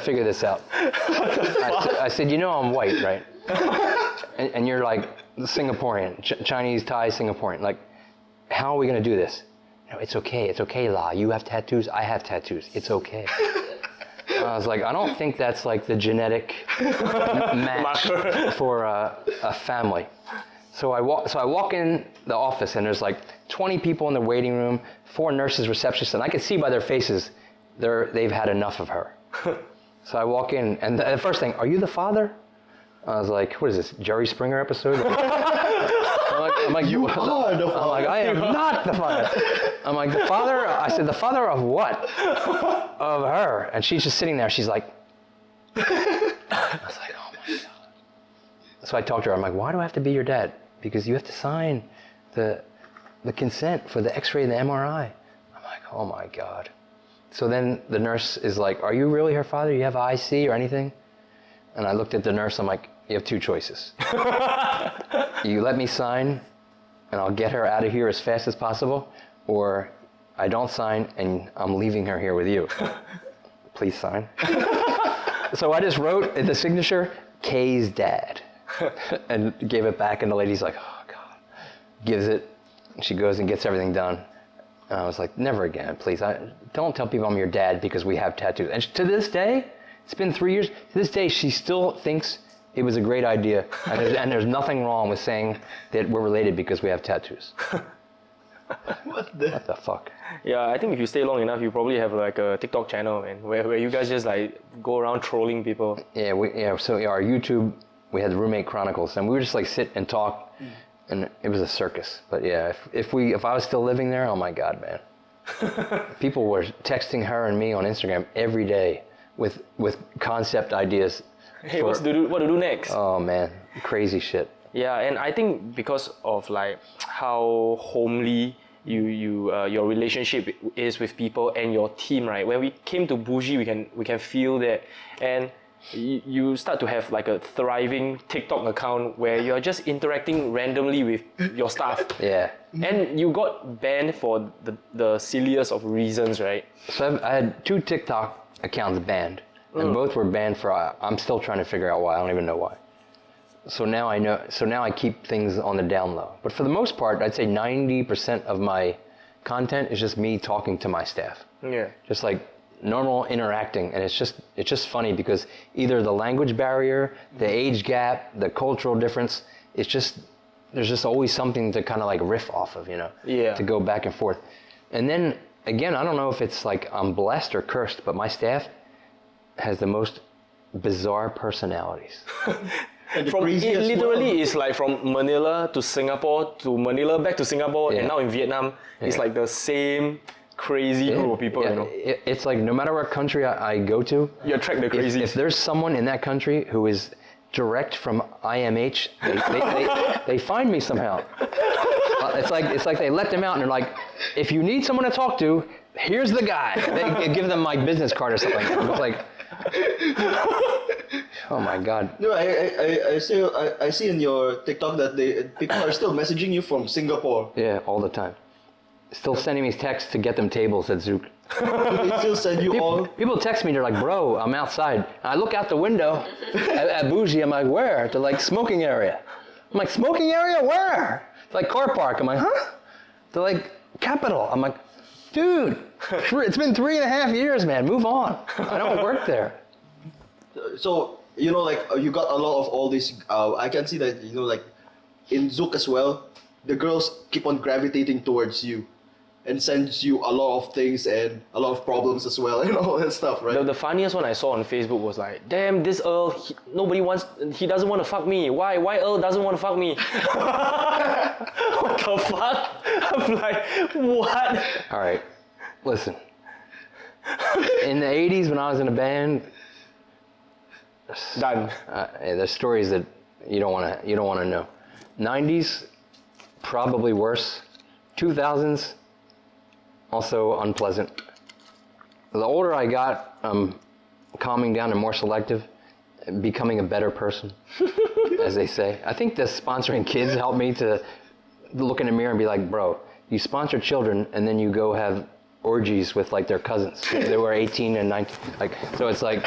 Speaker 2: figure this out. I said, you know I'm white, right? And you're like Singaporean, Chinese, Thai, Singaporean. Like, how are we going to do this? No, it's okay, La. You have tattoos, I have tattoos. It's okay. I was like, I don't think that's like the genetic match for a family. So I walk in the office and there's like 20 people in the waiting room, 4 nurses, receptionists, and I can see by their faces they've had enough of her. So I walk in and the first thing, are you the father? I was like, what is this, Jerry Springer episode? I'm like, you are the father. I'm like, I am not the father. I'm like, the father? I said, the father of what? Of her. And she's just sitting there. She's like, I was like, oh my God. So I talked to her. I'm like, why do I have to be your dad? Because you have to sign the consent for the x-ray and the MRI. I'm like, oh my God. So then the nurse is like, are you really her father? You have IC or anything? And I looked at the nurse. I'm like, you have 2 choices. You let me sign and I'll get her out of here as fast as possible, or I don't sign and I'm leaving her here with you. Please sign. So I just wrote the signature, Kay's dad, and gave it back, and the lady's like, oh God. Gives it, she goes and gets everything done. And I was like, never again, please. Don't tell people I'm your dad because we have tattoos. And to this day, It's been 3 years. To this day, she still thinks it was a great idea, and there's nothing wrong with saying that we're related because we have tattoos.
Speaker 3: What
Speaker 2: the fuck?
Speaker 1: Yeah, I think if you stay long enough, you probably have like a TikTok channel, man, where you guys just like go around trolling people.
Speaker 2: Yeah, so our YouTube, we had the Roommate Chronicles, and we would just like sit and talk, and it was a circus. But yeah, if I was still living there, oh my God, man. People were texting her and me on Instagram every day with concept ideas.
Speaker 1: Hey, what to do next?
Speaker 2: Oh man, crazy shit.
Speaker 1: Yeah, and I think because of like how homely your relationship is with people and your team, right? When we came to Bougie, we can feel that, and you start to have like a thriving TikTok account where you're just interacting randomly with your staff.
Speaker 2: Yeah.
Speaker 1: And you got banned for the silliest of reasons, right?
Speaker 2: So I had 2 TikTok accounts banned, and both were banned for, I'm still trying to figure out why. I don't even know why. So now I know. So now I keep things on the down low. But for the most part, I'd say 90% of my content is just me talking to my staff.
Speaker 1: Yeah.
Speaker 2: Just like normal interacting, and it's just funny because either the language barrier, the age gap, the cultural difference, there's just always something to kind of like riff off of, you know?
Speaker 1: Yeah.
Speaker 2: To go back and forth. And then again, I don't know if it's like I'm blessed or cursed, but my staff has the most bizarre personalities.
Speaker 1: From it literally is like from Manila to Singapore to Manila back to Singapore, and now in Vietnam, it's like the same crazy group of people. You know,
Speaker 2: it's like no matter what country I go to,
Speaker 1: you attract the crazies.
Speaker 2: If there's someone in that country who is direct from IMH, they find me somehow. It's like they let them out and they're like, if you need someone to talk to, here's the guy. They give them my business card or something. It's like, oh my God.
Speaker 3: No, I see in your TikTok that people are still messaging you from Singapore.
Speaker 2: Yeah, all the time. Still sending me texts to get them tables at Zouk.
Speaker 3: They still send you all.
Speaker 2: People text me, they're like, bro, I'm outside. And I look out the window at Bougie, I'm like, where? They're like, smoking area. I'm like, smoking area? Where? It's like car park. I'm like, huh? They're like, Capital. I'm like, dude, it's been 3.5 years, man. Move on. I don't work there.
Speaker 3: So, you know, like, you got a lot of all these, I can see that, you know, like, in Zouk as well, the girls keep on gravitating towards you and sends you a lot of things and a lot of problems as well and all that stuff, right?
Speaker 1: The funniest one I saw on Facebook was like, damn, this Earl, he doesn't want to fuck me. Why Earl doesn't want to fuck me? What the fuck? I'm like, what?
Speaker 2: All right, listen. In the 80s when I was in a band,
Speaker 1: Done.
Speaker 2: there's stories that you don't want to know. 90s, probably worse. 2000s, also unpleasant. The older I got, calming down and more selective, becoming a better person, as they say. I think the sponsoring kids helped me to look in the mirror and be like, bro, you sponsor children and then you go have orgies with like their cousins. They were 18 and 19. Like, so it's like,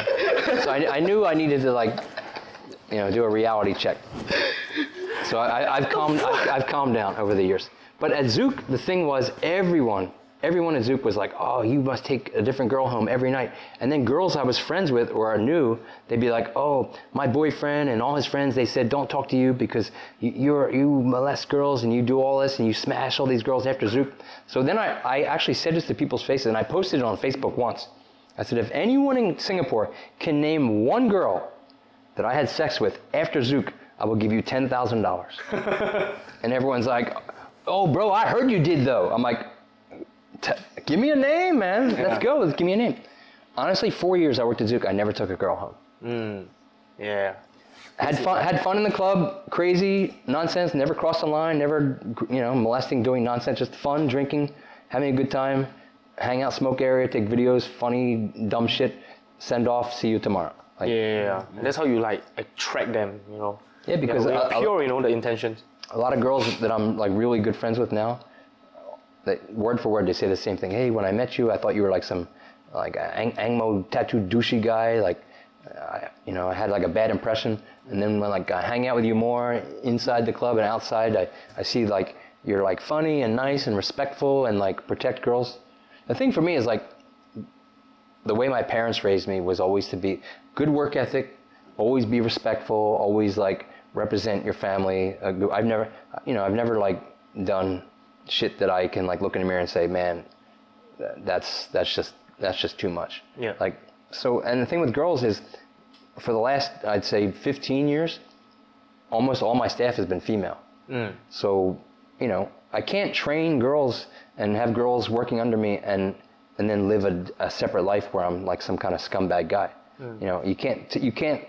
Speaker 2: so I knew I needed to like, you know, do a reality check. So I've calmed down over the years. But at Zouk, the thing was everyone at Zouk was like, oh, you must take a different girl home every night. And then girls I was friends with or I knew, they'd be like, oh, my boyfriend and all his friends, they said, don't talk to you because you molest girls and you do all this and you smash all these girls after Zouk. So then I actually said this to people's faces and I posted it on Facebook once. I said, if anyone in Singapore can name one girl that I had sex with after Zouk, I will give you $10,000. And everyone's like, oh, bro, I heard you did though. I'm like, give me a name, man. Let's go. Give me a name. Honestly, 4 years I worked at Zouk. I never took a girl home.
Speaker 1: Yeah.
Speaker 2: Had fun in the club. Crazy nonsense. Never crossed the line. Never, molesting, doing nonsense. Just fun, drinking, having a good time. Hang out, smoke area, take videos, funny, dumb shit. Send off. See you tomorrow. Like,
Speaker 1: Yeah. That's how you like attract them. You know.
Speaker 2: Yeah, because
Speaker 1: pure, the intentions.
Speaker 2: A lot of girls that I'm like really good friends with now, word for word, they say the same thing. Hey, when I met you, I thought you were like some like Angmo tattooed douchey guy. Like, I had like a bad impression. And then when like I hang out with you more inside the club and outside, I see like you're like funny and nice and respectful and like protect girls. The thing for me is like the way my parents raised me was always to be good work ethic, always be respectful, always like represent your family. I've never like done shit that I can like look in the mirror and say, man, that's just too much.
Speaker 1: Yeah.
Speaker 2: Like, so, and the thing with girls is, for the last, I'd say 15 years, almost all my staff has been female. So, you know, I can't train girls and have girls working under me and then live a separate life where I'm like some kind of scumbag guy. You know, you can't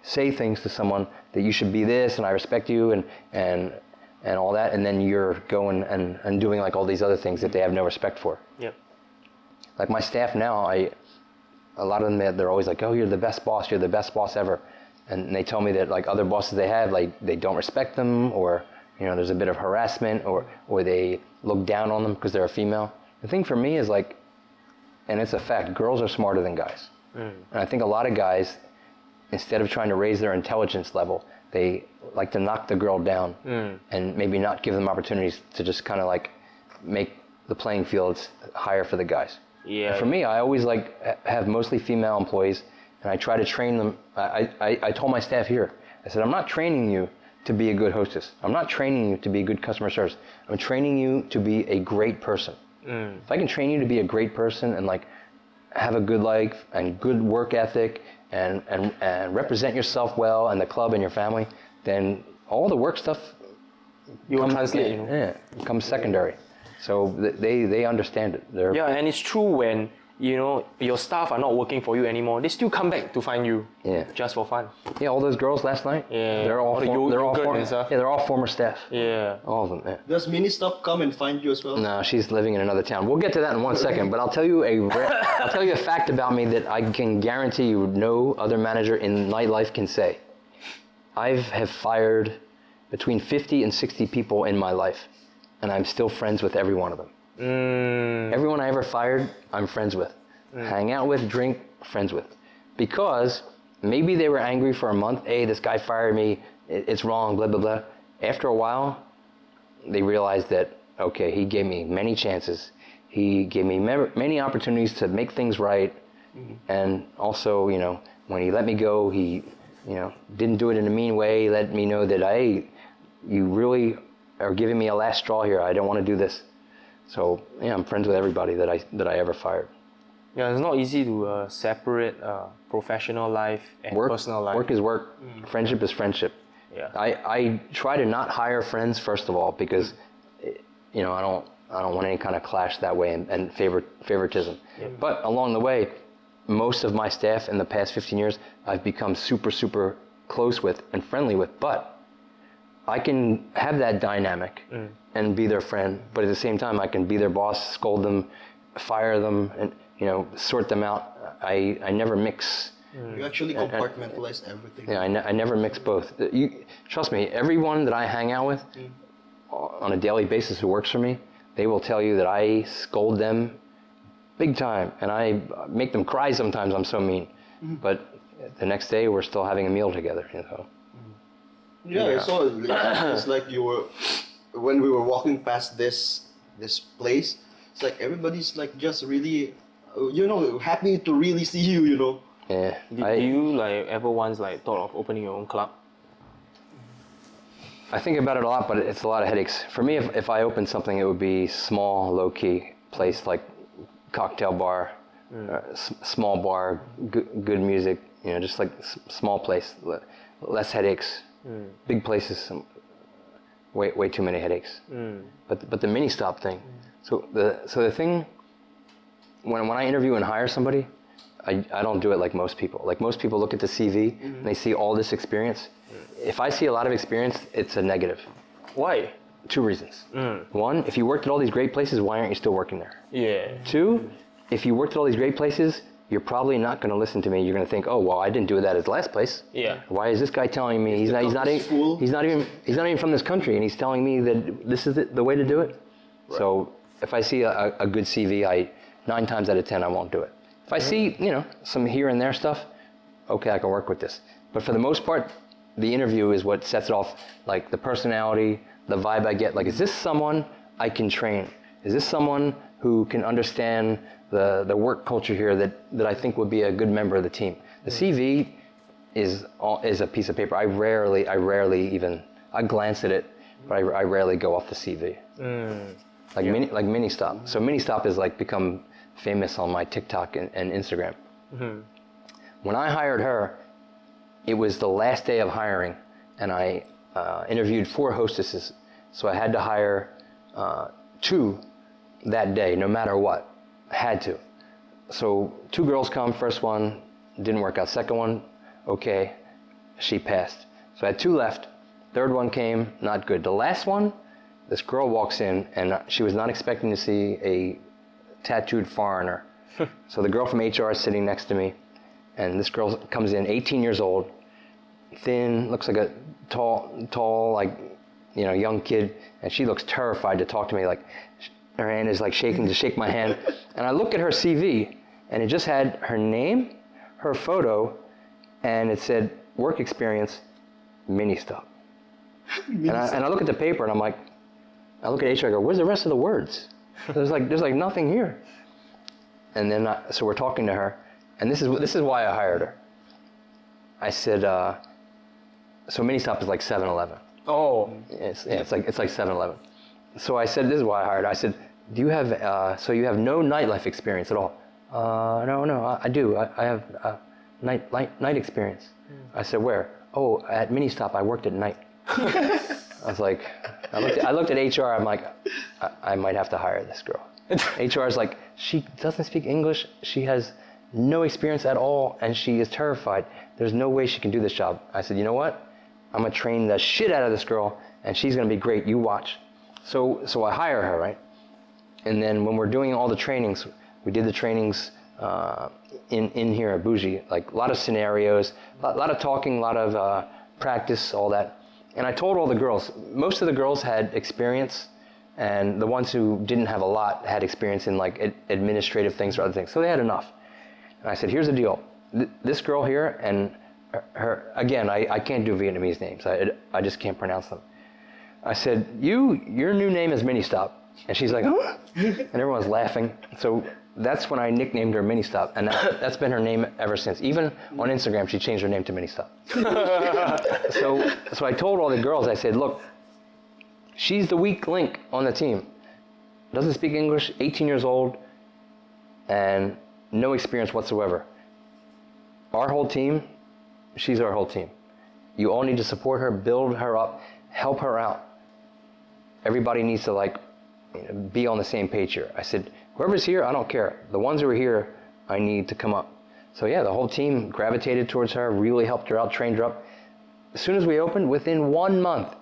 Speaker 2: say things to someone that you should be this and I respect you and all that, and then you're going and doing like all these other things that they have no respect for.
Speaker 1: Yep.
Speaker 2: Like my staff now, a lot of them, they're always like, oh, you're the best boss ever. And they tell me that like other bosses they have, like they don't respect them, or, you know, there's a bit of harassment, or they look down on them because they're a female. The thing for me is like, and it's a fact, girls are smarter than guys. And I think a lot of guys, instead of trying to raise their intelligence level, they like to knock the girl down and maybe not give them opportunities to just kind of like make the playing fields higher for the guys.
Speaker 1: Yeah.
Speaker 2: And for me, I always like have mostly female employees, and I try to train them. I told my staff here, I said, I'm not training you to be a good hostess. I'm not training you to be a good customer service. I'm training you to be a great person. If I can train you to be a great person and like have a good life and good work ethic and represent yourself well and the club and your family, then all the work stuff
Speaker 1: You will translate, you know.
Speaker 2: Yeah, becomes secondary. So they understand it.
Speaker 1: Yeah, and it's true when, you know, your staff are not working for you anymore, they still come back to find you.
Speaker 2: Yeah.
Speaker 1: Just for fun.
Speaker 2: Yeah, all those girls last night.
Speaker 1: Yeah.
Speaker 2: They're all
Speaker 1: yogurt and stuff.
Speaker 2: yeah, they're all former staff.
Speaker 1: Yeah.
Speaker 2: All of them. Yeah.
Speaker 3: Does MINISTOP come and find you as well?
Speaker 2: No, she's living in another town. We'll get to that in 1 second, but I'll tell you a fact about me that I can guarantee you no other manager in nightlife can say. I have fired between 50 and 60 people in my life, and I'm still friends with every one of them. Everyone I ever fired, I'm friends with. Hang out with, drink, friends with. Because maybe they were angry for a month. Hey, this guy fired me. It's wrong, blah, blah, blah. After a while, they realized that, okay, he gave me many chances. He gave me many opportunities to make things right. And also, you know, when he let me go, he, you know, didn't do it in a mean way. He let me know that, hey, you really are giving me a last straw here. I don't want to do this. So, yeah, I'm friends with everybody that I ever fired.
Speaker 1: Yeah, it's not easy to separate professional life and personal life.
Speaker 2: Work is work. Friendship is friendship.
Speaker 1: Yeah.
Speaker 2: I try to not hire friends first of all because, you know, I don't want any kind of clash that way and favoritism. Yeah. But along the way, most of my staff in the past 15 years, I've become super, super close with and friendly with. But I can have that dynamic and be their friend, but at the same time, I can be their boss, scold them, fire them, and, you know, sort them out. I never mix.
Speaker 3: You actually compartmentalize everything.
Speaker 2: Yeah, I never mix both. Trust me, everyone that I hang out with on a daily basis who works for me, they will tell you that I scold them big time, and I make them cry sometimes. I'm so mean. But the next day, we're still having a meal together, you know.
Speaker 3: Yeah, I saw it's like you were, when we were walking past this place, it's like everybody's like just really, you know, happy to really see you, you know.
Speaker 2: Yeah.
Speaker 1: Did you like ever once like thought of opening your own club?
Speaker 2: I think about it a lot, but it's a lot of headaches. For me, if I opened something, it would be small, low-key place like cocktail bar, small bar, good music, you know, just like small place, less headaches. Big places, way too many headaches. But the MINISTOP thing. So the thing, when I interview and hire somebody, I don't do it like most people. Like most people look at the CV and they see all this experience. If I see a lot of experience, it's a negative.
Speaker 1: Why?
Speaker 2: 2 reasons. 1, if you worked at all these great places, why aren't you still working there?
Speaker 1: Yeah.
Speaker 2: 2, if you worked at all these great places, you're probably not going to listen to me. You're going to think, oh, well, I didn't do that at the last place.
Speaker 1: Yeah.
Speaker 2: Why is this guy telling me he's not even from this country, and he's telling me that this is the way to do it? Right. So if I see a good CV, 9 times out of 10 I won't do it. If I see, you know, some here and there stuff, okay, I can work with this. But for the most part, the interview is what sets it off, like the personality, the vibe I get. Like, is this someone I can train? Is this someone who can understand the work culture here that I think would be a good member of the team. The CV is a piece of paper. I rarely even glance at it, but I rarely go off the CV. Like MINISTOP. So MINISTOP has like become famous on my TikTok and Instagram. When I hired her, it was the last day of hiring, and I interviewed 4 hostesses. So I had to hire 2 that day, no matter what. I had to. So 2 girls come, first one didn't work out, second one, okay, she passed. So I had 2 left, third one came, not good. The last one, this girl walks in, and she was not expecting to see a tattooed foreigner. So the girl from HR is sitting next to me, and this girl comes in, 18 years old, thin, looks like a tall, like, you know, young kid, and she looks terrified to talk to me, like, her hand is like shaking to shake my hand. And I look at her CV, and it just had her name, her photo, and it said, work experience, MINISTOP. And I look at the paper, and I'm like, I look at HR, I go, where's the rest of the words? There's like nothing here. And then, so we're talking to her, and this is why I hired her. I said, so MINISTOP is like 7-Eleven.
Speaker 1: Oh.
Speaker 2: It's like 7-Eleven. So I said, this is why I hired her. I said, do you have, so you have no nightlife experience at all? No, I do. I have night experience. I said, where? Oh, at MINISTOP, I worked at night. I was like, I looked at HR, I'm like, I might have to hire this girl. HR is like, she doesn't speak English, she has no experience at all, and she is terrified. There's no way she can do this job. I said, you know what? I'm gonna train the shit out of this girl, and she's gonna be great, you watch. So I hire her, right? And then when we're doing all the trainings, we did the trainings in here at Bougie, like a lot of scenarios, a lot of talking, a lot of practice, all that. And I told all the girls, most of the girls had experience, and the ones who didn't have a lot had experience in like administrative things or other things, so they had enough. And I said, here's the deal. This girl here and her, again, I can't do Vietnamese names. I just can't pronounce them. I said, your new name is MINISTOP. And she's like, huh? And everyone's laughing. So that's when I nicknamed her MINISTOP, and that's been her name ever since. Even on Instagram, she changed her name to MINISTOP. So I told all the girls, I said, look, she's the weak link on the team. Doesn't speak English, 18 years old, and no experience whatsoever. Our whole team, she's our whole team. You all need to support her, build her up, help her out. Everybody needs to like be on the same page here. I said, whoever's here, I don't care. The ones who are here, I need to come up. So yeah, the whole team gravitated towards her, really helped her out, trained her up. As soon as we opened, within 1 month,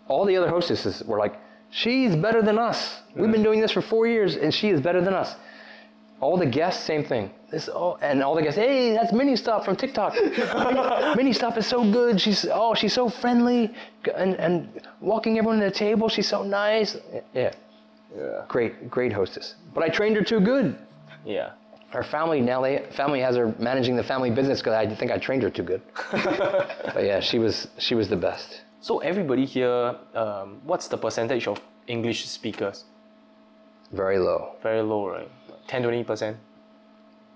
Speaker 2: all the other hostesses were like, she's better than us. We've been doing this for 4 years, and she is better than us. All the guests, same thing. And all the guests, hey, that's MINISTOP from TikTok. MINISTOP is so good. She's so friendly, and walking everyone to the table. She's so nice. Yeah. Great hostess. But I trained her too good.
Speaker 1: Yeah.
Speaker 2: Her family family has her managing the family business because I think I trained her too good. But yeah, she was the best.
Speaker 1: So everybody here, what's the percentage of English speakers?
Speaker 2: Very low.
Speaker 1: Very low, right? 10-20%.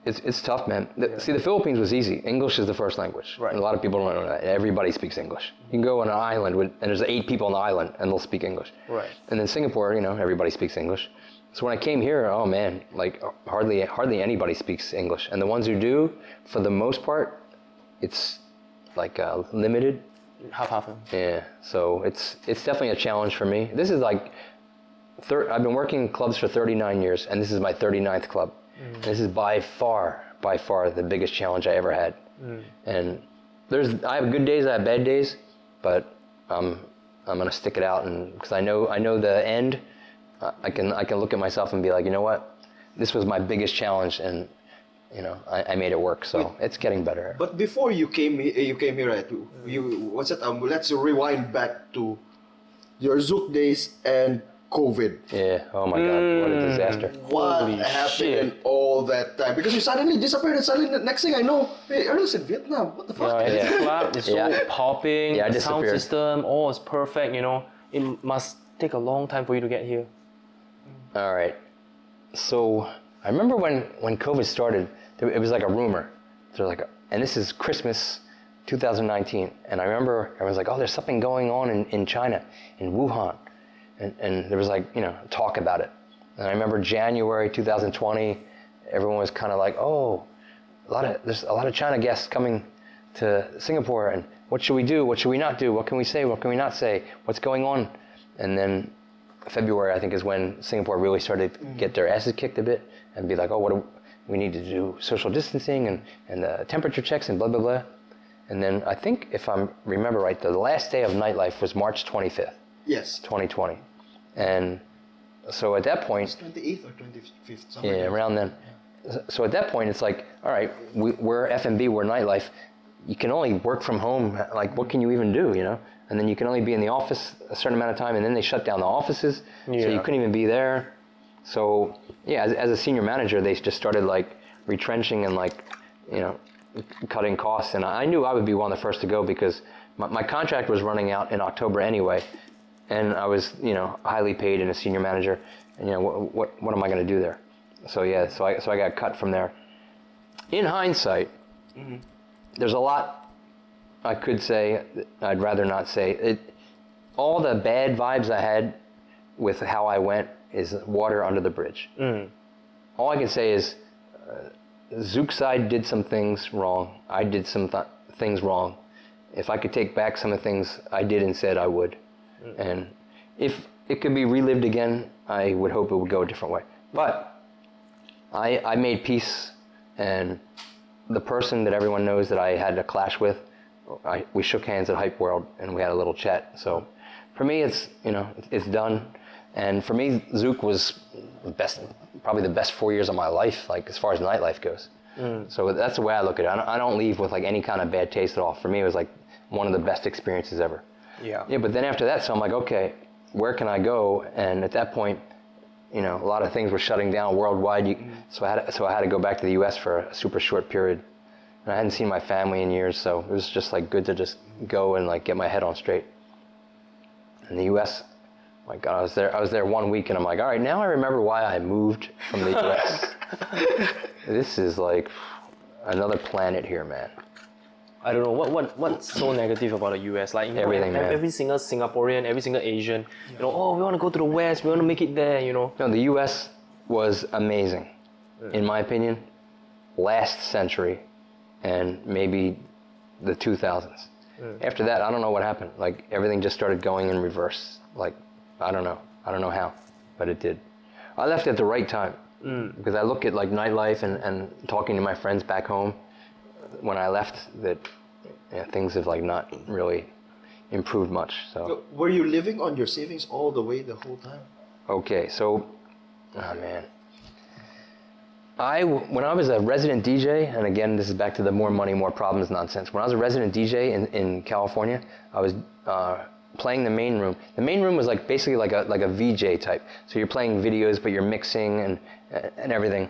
Speaker 2: It's tough, man. See, the Philippines was easy. English is the first language.
Speaker 1: Right.
Speaker 2: And a lot of people don't know that. Everybody speaks English. You can go on an island and there's 8 people on the island and they'll speak English.
Speaker 1: Right.
Speaker 2: And then Singapore, everybody speaks English. So when I came here, oh man, like hardly anybody speaks English. And the ones who do, for the most part, it's like limited.
Speaker 1: Half.
Speaker 2: Yeah. So it's definitely a challenge for me. This is like I've been working in clubs for 39 years, and this is my 39th club. And this is by far the biggest challenge I ever had. And I have good days, I have bad days, but I'm gonna stick it out, and because I know the end. I can look at myself and be like, you know what, this was my biggest challenge, and I made it work. So it's getting better.
Speaker 3: But before you came here, right? Let's rewind back to your Zouk days and COVID.
Speaker 2: Yeah. Oh my God, what a disaster.
Speaker 3: What
Speaker 1: Holy
Speaker 3: happened
Speaker 1: shit.
Speaker 3: in all that time? Because you suddenly disappeared, and suddenly the next thing I know, hey, Earl's in Vietnam. What the fuck?
Speaker 1: Yeah, the club is so popping.
Speaker 2: Yeah, I
Speaker 1: the sound
Speaker 2: disappeared.
Speaker 1: system, all is perfect. It must take a long time for you to get here.
Speaker 2: All right. So I remember when COVID started, it was like a rumor. They're like, and this is Christmas 2019, and I remember everyone's like, oh, there's something going on in China, in Wuhan, and there was like, you know, talk about it. And I remember January 2020, everyone was kind of like, oh, there's a lot of China guests coming to Singapore, and what should we do? What should we not do? What can we say? What can we not say? What's going on? And then February, I think, is when Singapore really started to get their asses kicked a bit and be like, oh, what do we need to do? Social distancing and temperature checks and blah, blah, blah. And then I think, if I remember right, the last day of nightlife was March 25th,
Speaker 3: Yes.
Speaker 2: 2020. And so at that point,
Speaker 3: 28th or 25th.
Speaker 2: yeah, around then. So at that point, it's like, all right, we're F&B, we're nightlife. You can only work from home. Like, what can you even do, you know? And then you can only be in the office a certain amount of time, and then they shut down the offices, so you couldn't even be there. So, yeah, as a senior manager, they just started, like, retrenching and, like, you know, cutting costs. And I knew I would be one of the first to go because my contract was running out in October anyway, and I was, you know, highly paid and a senior manager, and, you know, what am I going to do there? So, yeah, so I got cut from there. In hindsight, there's a lot I could say, I'd rather not say. All the bad vibes I had with how I went is water under the bridge. All I can say is Zouk side did some things wrong. I did some things wrong. If I could take back some of the things I did and said, I would. And if it could be relived again, I would hope it would go a different way. But I made peace, and the person that everyone knows that I had a clash with, we shook hands at Hype World and we had a little chat. So for me, it's, you know, it's done. And for me, Zouk was probably the best 4 years of my life, like as far as nightlife goes. So that's the way I look at it. I don't leave with like any kind of bad taste at all. For me, it was like one of the best experiences ever. Yeah, but then after that, so I'm like, okay, where can I go? And at that point, you know, a lot of things were shutting down worldwide. So I had to go back to the U.S. for a super short period. And I hadn't seen my family in years, so it was just like good to just go and like get my head on straight. In the U.S., my God, I was there 1 week, and I'm like, all right, now I remember why I moved from the U.S. This is like another planet here, man.
Speaker 1: I don't know what's so negative about the US. Like, you know,
Speaker 2: everything,
Speaker 1: every single Singaporean, every single Asian, you know, oh, we want to go to the West, we want to make it there, you know.
Speaker 2: No, the US was amazing, in my opinion, last century and maybe the 2000s. After that, I don't know what happened. Like, everything just started going in reverse. Like, I don't know how, but it did. I left at the right time because I look at like nightlife and talking to my friends back home. When I left, that things have like not really improved much. So
Speaker 3: were you living on your savings all the way the whole time?
Speaker 2: Okay, so, oh man, when I was a resident DJ, and again, this is back to the more money, more problems nonsense. When I was a resident DJ in California, I was playing the main room. The main room was like basically like a VJ type. So you're playing videos, but you're mixing and everything.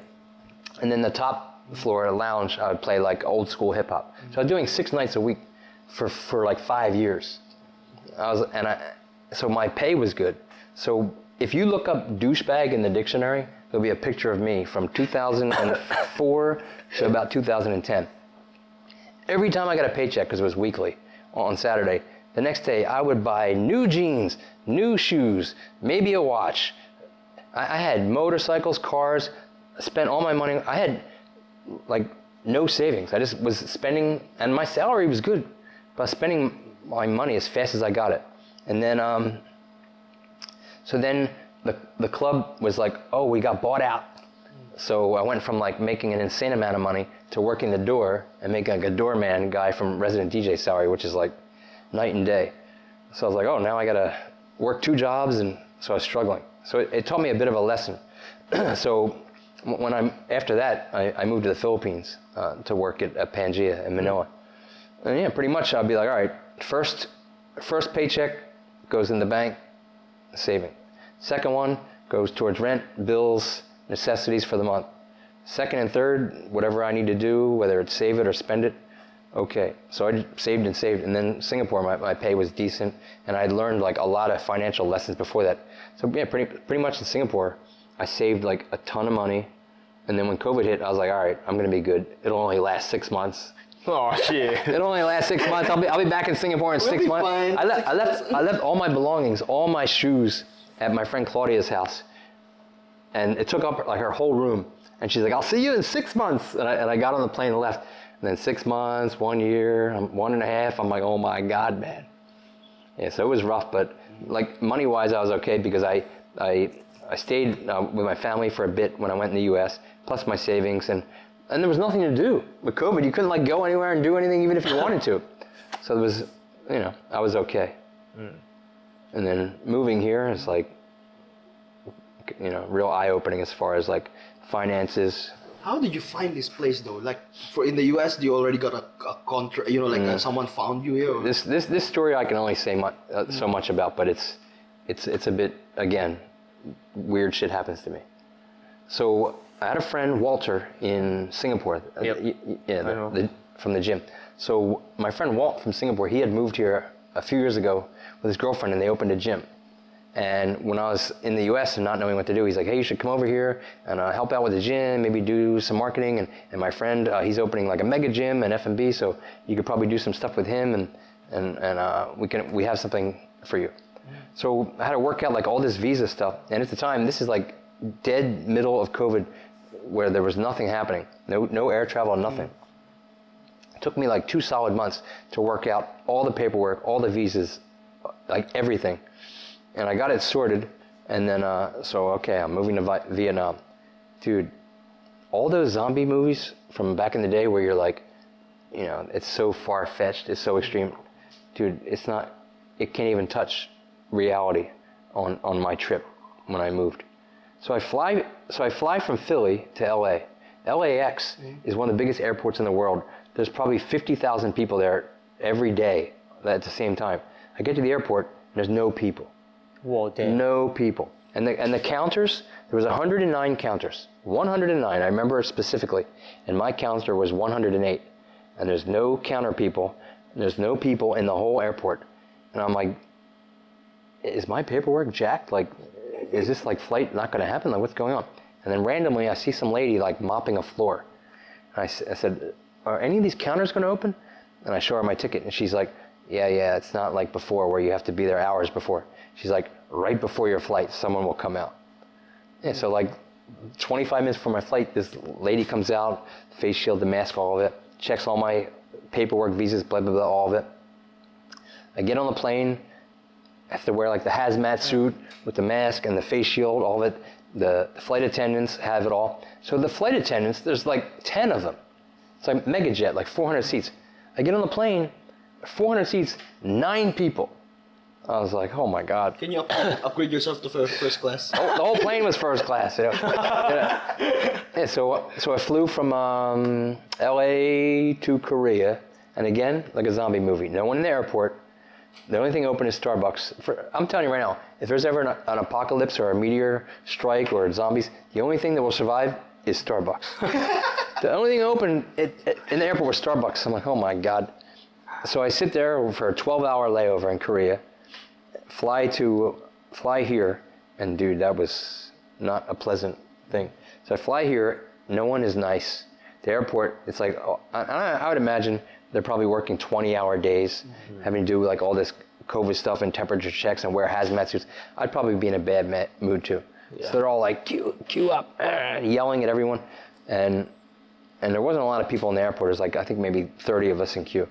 Speaker 2: And then the top floor, a lounge, I would play like old school hip hop. So I was doing 6 nights a week for like 5 years. So my pay was good. So if you look up douchebag in the dictionary, there'll be a picture of me from 2004 to about 2010. Every time I got a paycheck, because it was weekly, on Saturday, the next day I would buy new jeans, new shoes, maybe a watch. I had motorcycles, cars, spent all my money. I had like no savings. I just was spending, and my salary was good, but I was spending my money as fast as I got it. And then, so then the club was like, oh, we got bought out. So I went from like making an insane amount of money to working the door and making like a doorman guy from resident DJ salary, which is like night and day. So I was like, oh, now I gotta work 2 jobs, and so I was struggling. So it taught me a bit of a lesson. So after that, I moved to the Philippines to work at Pangaea in Manila. And yeah, pretty much I'd be like, all right, first paycheck goes in the bank, saving. Second one goes towards rent, bills, necessities for the month. Second and third, whatever I need to do, whether it's save it or spend it, okay. So I saved and saved. And then Singapore, my pay was decent, and I'd learned like a lot of financial lessons before that. So yeah, pretty much in Singapore, I saved like a ton of money. And then when COVID hit, I was like, all right, I'm going to be good. It'll only last 6 months.
Speaker 1: Oh shit.
Speaker 2: It'll only last 6 months. I'll be back in Singapore in
Speaker 3: We'll
Speaker 2: 6
Speaker 3: be
Speaker 2: months.
Speaker 3: fine.
Speaker 2: I left all my belongings, all my shoes at my friend Claudia's house. And it took up like her whole room. And she's like, I'll see you in 6 months. And I got on the plane and left. And then 6 months, 1 year, 1.5. I'm like, oh my God, man. Yeah, so it was rough, but like money-wise, I was okay because I stayed with my family for a bit when I went in the U.S., plus my savings, and there was nothing to do with COVID. You couldn't like go anywhere and do anything even if you wanted to. So it was, I was okay. And then moving here is like, real eye-opening as far as like finances.
Speaker 3: How did you find this place though? Like for in the US, you already got a contract. Someone found you here. Or?
Speaker 2: This story I can only say so much about, but it's a bit, again, weird shit happens to me. So I had a friend, Walter, in Singapore.
Speaker 1: Yep.
Speaker 2: From the gym. So my friend Walt from Singapore, he had moved here a few years ago with his girlfriend, and they opened a gym. And when I was in the US and not knowing what to do, he's like, hey, you should come over here and help out with the gym, maybe do some marketing. And my friend, he's opening like a mega gym and F&B, so you could probably do some stuff with him, and we have something for you. So I had to work out like all this visa stuff. And at the time, this is like dead middle of COVID, where there was nothing happening, no air travel, nothing. It took me like 2 solid months to work out all the paperwork, all the visas, like everything. And I got it sorted, and then, I'm moving to Vietnam. Dude, all those zombie movies from back in the day where you're like, it's so far-fetched, it's so extreme. Dude, it can't even touch reality on my trip when I moved. So I fly from Philly to LA. LAX is one of the biggest airports in the world. There's probably 50,000 people there every day at the same time. I get to the airport, there's no people.
Speaker 1: Whoa, damn.
Speaker 2: No people. And the counters, there was 109 counters. 109, I remember it specifically. And my counter was 108. And there's no counter people. There's no people in the whole airport. And I'm like, is my paperwork jacked? Like, is this like flight not going to happen? Like, what's going on? And then randomly, I see some lady like mopping a floor. And I said, are any of these counters going to open? And I show her my ticket, and she's like, yeah, it's not like before where you have to be there hours before. She's like, right before your flight, someone will come out. Yeah, so like 25 minutes before my flight, this lady comes out, face shield, the mask, all of it, checks all my paperwork, visas, blah, blah, blah, all of it. I get on the plane, I have to wear like the hazmat suit with the mask and the face shield, all of it. The flight attendants have it all. So the flight attendants, there's like 10 of them. It's like mega jet, like 400 seats. I get on the plane, 400 seats, 9 people. I was like, oh my God.
Speaker 3: Can you upgrade yourself to first class?
Speaker 2: The whole plane was first class. Yeah, so I flew from LA to Korea, and again, like a zombie movie. No one in the airport. The only thing open is Starbucks. I'm telling you right now, if there's ever an apocalypse or a meteor strike or zombies, the only thing that will survive is Starbucks. The only thing open in the airport was Starbucks. I'm like, oh my God. So I sit there for a 12-hour layover in Korea, fly here, and dude, that was not a pleasant thing. So I fly here, no one is nice. The airport, it's like, I would imagine they're probably working 20-hour days, having to do like all this COVID stuff and temperature checks and wear hazmat suits. I'd probably be in a bad mood too. Yeah. So they're all like, queue up, yelling at everyone. And there wasn't a lot of people in the airport. There's like, I think maybe 30 of us in queue.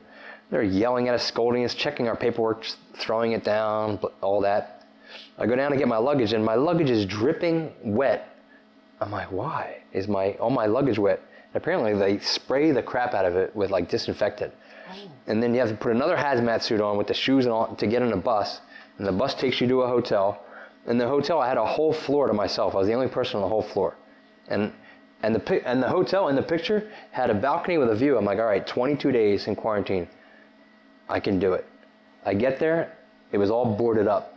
Speaker 2: They're yelling at us, scolding us, checking our paperwork, throwing it down, all that. I go down to get my luggage, and my luggage is dripping wet. I'm like, why is all my luggage wet? And apparently they spray the crap out of it with like disinfectant. And then you have to put another hazmat suit on with the shoes and all to get on a bus. And the bus takes you to a hotel. In the hotel, I had a whole floor to myself. I was the only person on the whole floor. And the hotel in the picture had a balcony with a view. I'm like, all right, 22 days in quarantine. I can do it. I get there, it was all boarded up.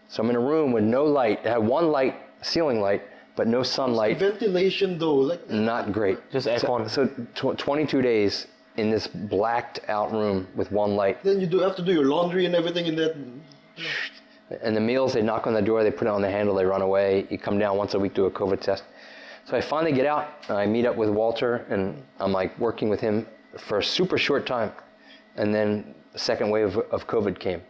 Speaker 2: So I'm in a room with no light. It had one light, ceiling light, but no sunlight.
Speaker 3: Ventilation though, like
Speaker 2: not great.
Speaker 1: Just aircon.
Speaker 2: So 22 days in this blacked out room with one light.
Speaker 3: Then you have to do your laundry and everything in that.
Speaker 2: And the meals, they knock on the door, they put it on the handle, they run away. You come down once a week, do a COVID test. So I finally get out, I meet up with Walter, and I'm like working with him for a super short time. And then the second wave of COVID came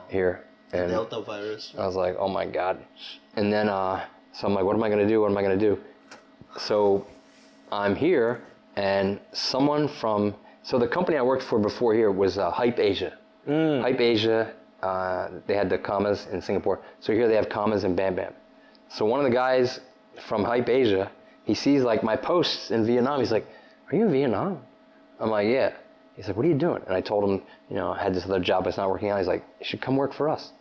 Speaker 2: here. And
Speaker 3: Delta virus.
Speaker 2: I was like, oh my God. And then, so I'm like, what am I gonna do? What am I gonna do? So I'm here, and someone from, so the company I worked for before here was Hype Asia. Hype Asia, they had the commas in Singapore. So here they have commas and Bam Bam. So one of the guys from Hype Asia, he sees like my posts in Vietnam. He's like, are you in Vietnam? I'm like, yeah. He's like, what are you doing? And I told him, you know, I had this other job that's not working out. He's like, you should come work for us.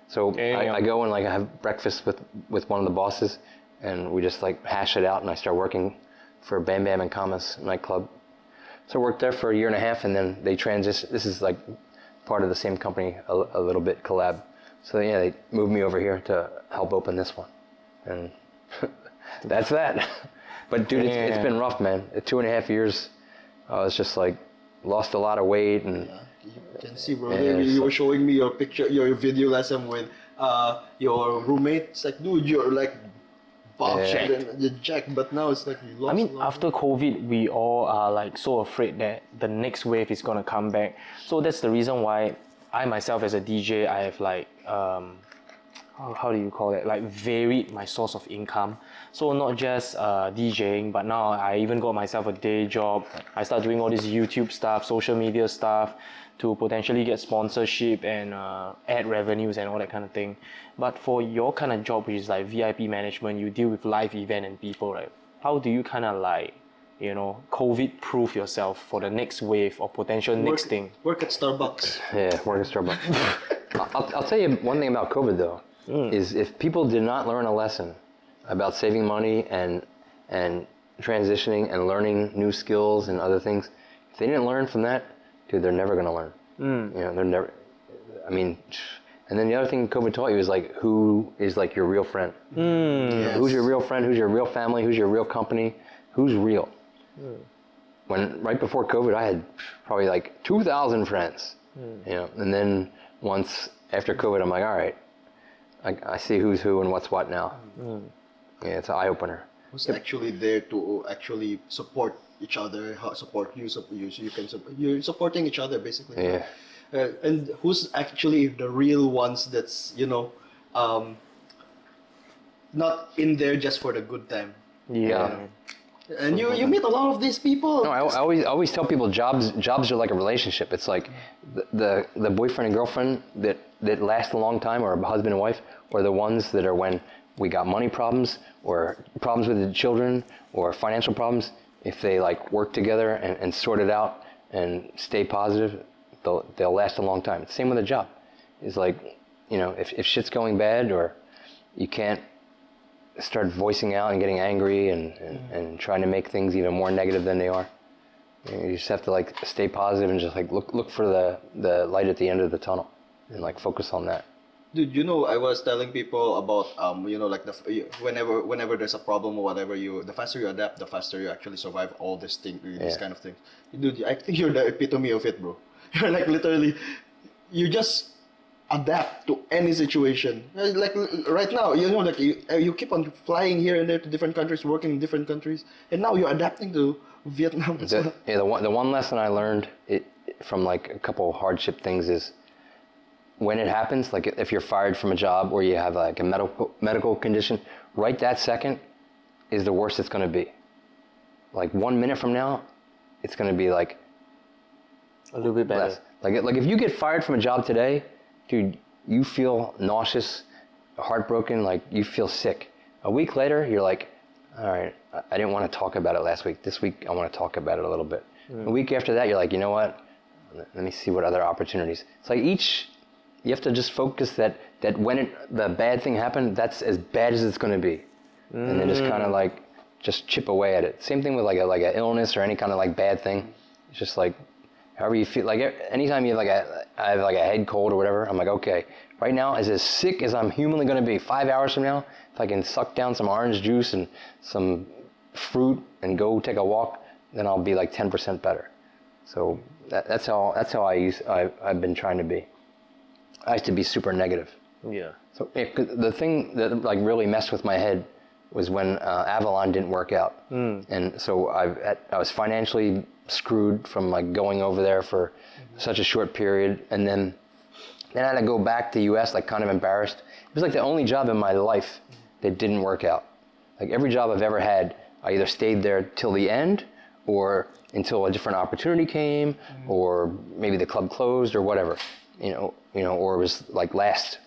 Speaker 2: So I go and like I have breakfast with one of the bosses, and we just like hash it out, and I start working for Bam Bam and Commas nightclub. So I worked there for a year and a half, and then they transitioned. This is like part of the same company, a little bit collab. So yeah, they moved me over here to help open this one, and that's that. But dude, it's been rough, man. 2.5 years, I was just like lost a lot of weight, and
Speaker 3: you can see, bro. You were showing me your picture, your video lesson with your roommate. It's like, dude, you're like and you're jacked, but now it's like you lost.
Speaker 1: I mean, after COVID, we all are like so afraid that the next wave is gonna come back. So that's the reason why I myself, as a DJ, I have like how do you call it? Like varied my source of income. So not just DJing, but now I even got myself a day job. I start doing all this YouTube stuff, social media stuff, to potentially get sponsorship and ad revenues and all that kind of thing. But for your kind of job, which is like VIP management, you deal with live event and people, right? How do you kind of like, you know, COVID-proof yourself for the next wave or potential next thing?
Speaker 3: Work at Starbucks.
Speaker 2: Yeah, work at Starbucks. I'll tell you one thing about COVID though, is if people did not learn a lesson about saving money and transitioning and learning new skills and other things, if they didn't learn from that, dude, they're never gonna learn. You know, they're never. I mean, and then the other thing COVID taught you is like, who is like your real friend?
Speaker 3: Yes.
Speaker 2: Who's your real friend? Who's your real family? Who's your real company? Who's real? When right before COVID, I had probably like 2,000 friends. You know, and then once after COVID, I'm like, all right, I see who's who and what's what now. Yeah, it's an eye opener.
Speaker 3: Who's actually there to actually support each other, support you, so you can you're supporting each other basically.
Speaker 2: Yeah.
Speaker 3: And who's actually the real ones that's, you know, not in there just for the good time.
Speaker 1: Yeah.
Speaker 3: And you meet a lot of these people.
Speaker 2: No, I always tell people jobs are like a relationship. It's like the boyfriend and girlfriend that last a long time, or a husband and wife, or the ones that are when we got money problems or problems with the children or financial problems. If they like work together and sort it out and stay positive, they'll last a long time. Same with a job. It's like, you know, if shit's going bad or you can't start voicing out and getting angry and trying to make things even more negative than they are. You just have to like stay positive and just like look for the light at the end of the tunnel and like focus on that.
Speaker 3: Dude, you know, I was telling people about you know, like whenever there's a problem or whatever, the faster you adapt, the faster you actually survive all these kind of things. Dude, I think you're the epitome of it, bro. You're like literally, you just adapt to any situation. Like right now, you know, like you keep on flying here and there to different countries, working in different countries, and now you're adapting to Vietnam as well.
Speaker 2: Yeah, the one lesson I learned from like a couple of hardship things is, when it happens, like if you're fired from a job or you have like a medical condition, right that second is the worst it's going to be. Like 1 minute from now, it's going to be like
Speaker 1: a little bit better.
Speaker 2: Less. Like if you get fired from a job today, dude, you feel nauseous, heartbroken, like you feel sick. A week later, you're like, all right, I didn't want to talk about it last week. This week, I want to talk about it a little bit. A week after that, you're like, you know what? Let me see what other opportunities. It's like you have to just focus that when the bad thing happened, that's as bad as it's going to be. And then just kind of like, just chip away at it. Same thing with like an illness or any kind of like bad thing. It's just like, however you feel, like anytime you have I have like a head cold or whatever, I'm like, okay, right now, as sick as I'm humanly going to be, 5 hours from now, if I can suck down some orange juice and some fruit and go take a walk, then I'll be like 10% better. So that's how I've been trying to be. I used to be super negative.
Speaker 1: Yeah.
Speaker 2: So the thing that like really messed with my head was when Avalon didn't work out, and so I was financially screwed from like going over there for such a short period, and then I had to go back to the U.S. like kind of embarrassed. It was like the only job in my life that didn't work out. Like every job I've ever had, I either stayed there till the end, or until a different opportunity came, or maybe the club closed or whatever, or it was like last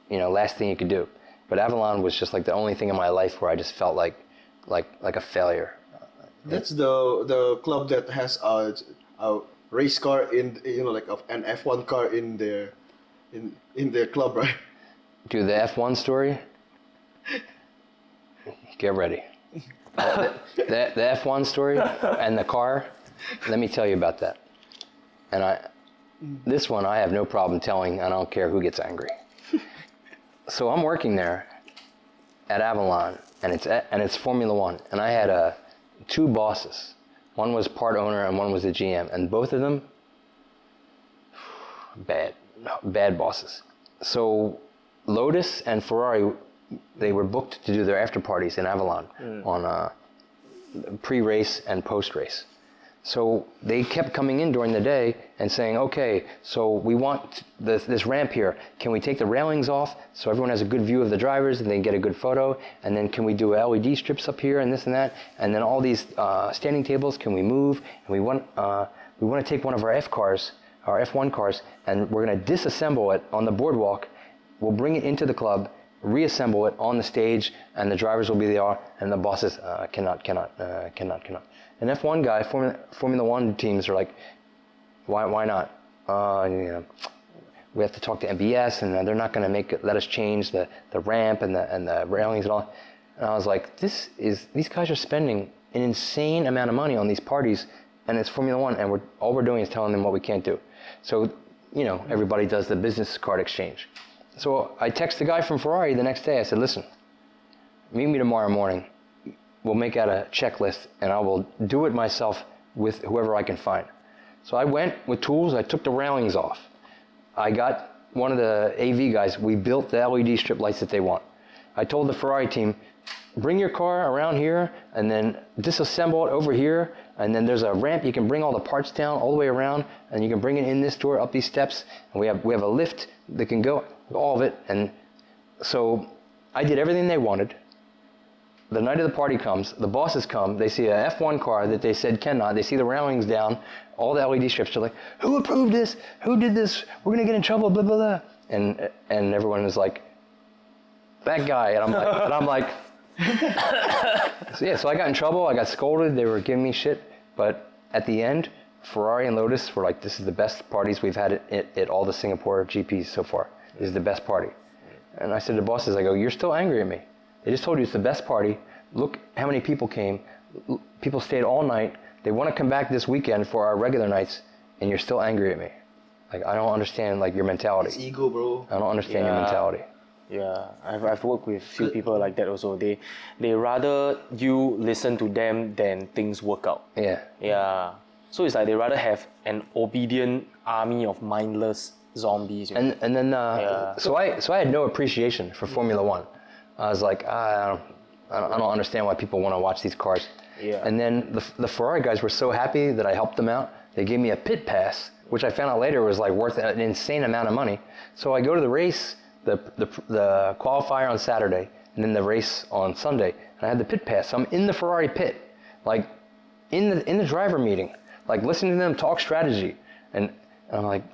Speaker 2: thing you could do. But Avalon was just like the only thing in my life where I just felt like a failure.
Speaker 3: That's the club that has a race car in like an F1 car in their club, right?
Speaker 2: Dude, the F1 story. Get ready. The F1 story and the car. Let me tell you about that. And this one I have no problem telling. I don't care who gets angry. So I'm working there at Avalon, and it's Formula One, and I had two bosses. One was part owner, and one was the GM, and both of them bad bosses. So Lotus and Ferrari, they were booked to do their after parties in Avalon on pre-race and post-race. So they kept coming in during the day and saying, okay, so we want this ramp here. Can we take the railings off so everyone has a good view of the drivers and they get a good photo? And then can we do LED strips up here and this and that? And then all these standing tables, can we move? And we want to take one of our F1 cars, and we're going to disassemble it on the boardwalk. We'll bring it into the club, reassemble it on the stage, and the drivers will be there, and the bosses cannot. An F1 guy, Formula One teams are like, why not? We have to talk to MBS, and they're not going to let us change the ramp and the railings and all. And I was like, these guys are spending an insane amount of money on these parties, and it's Formula One, and all we're doing is telling them what we can't do. So, everybody does the business card exchange. So I text the guy from Ferrari the next day. I said, listen, meet me tomorrow morning. We'll make out a checklist, and I will do it myself with whoever I can find. So I went with tools. I took the railings off. I got one of the AV guys. We built the LED strip lights that they want. I told the Ferrari team, bring your car around here and then disassemble it over here. And then there's a ramp. You can bring all the parts down all the way around, and you can bring it in this door, up these steps. And we have a lift that can go, all of it. And so I did everything they wanted. The night of the party comes, the bosses come, they see a F1 car that they said cannot, they see the railings down, all the LED strips, they're like, who approved this? Who did this? We're gonna get in trouble, blah, blah, blah. And everyone is like, that guy, and I'm like, so I got in trouble, I got scolded, they were giving me shit, but at the end, Ferrari and Lotus were like, this is the best parties we've had at all the Singapore GPs so far. This is the best party. And I said to the bosses, I go, you're still angry at me. They just told you it's the best party. Look how many people came. People stayed all night. They want to come back this weekend for our regular nights, and you're still angry at me. Like, I don't understand your mentality.
Speaker 3: It's ego, bro.
Speaker 2: I don't understand your mentality.
Speaker 1: Yeah, I've worked with few people like that also. They rather you listen to them than things work out.
Speaker 2: Yeah.
Speaker 1: Yeah. So it's like they rather have an obedient army of mindless zombies.
Speaker 2: And then so I had no appreciation for Formula One. I was like, I don't understand why people want to watch these cars.
Speaker 1: Yeah.
Speaker 2: And then the Ferrari guys were so happy that I helped them out. They gave me a pit pass, which I found out later was like worth an insane amount of money. So I go to the race, the qualifier on Saturday, and then the race on Sunday. And I had the pit pass. So I'm in the Ferrari pit, like in the driver meeting, like listening to them talk strategy. And I'm like,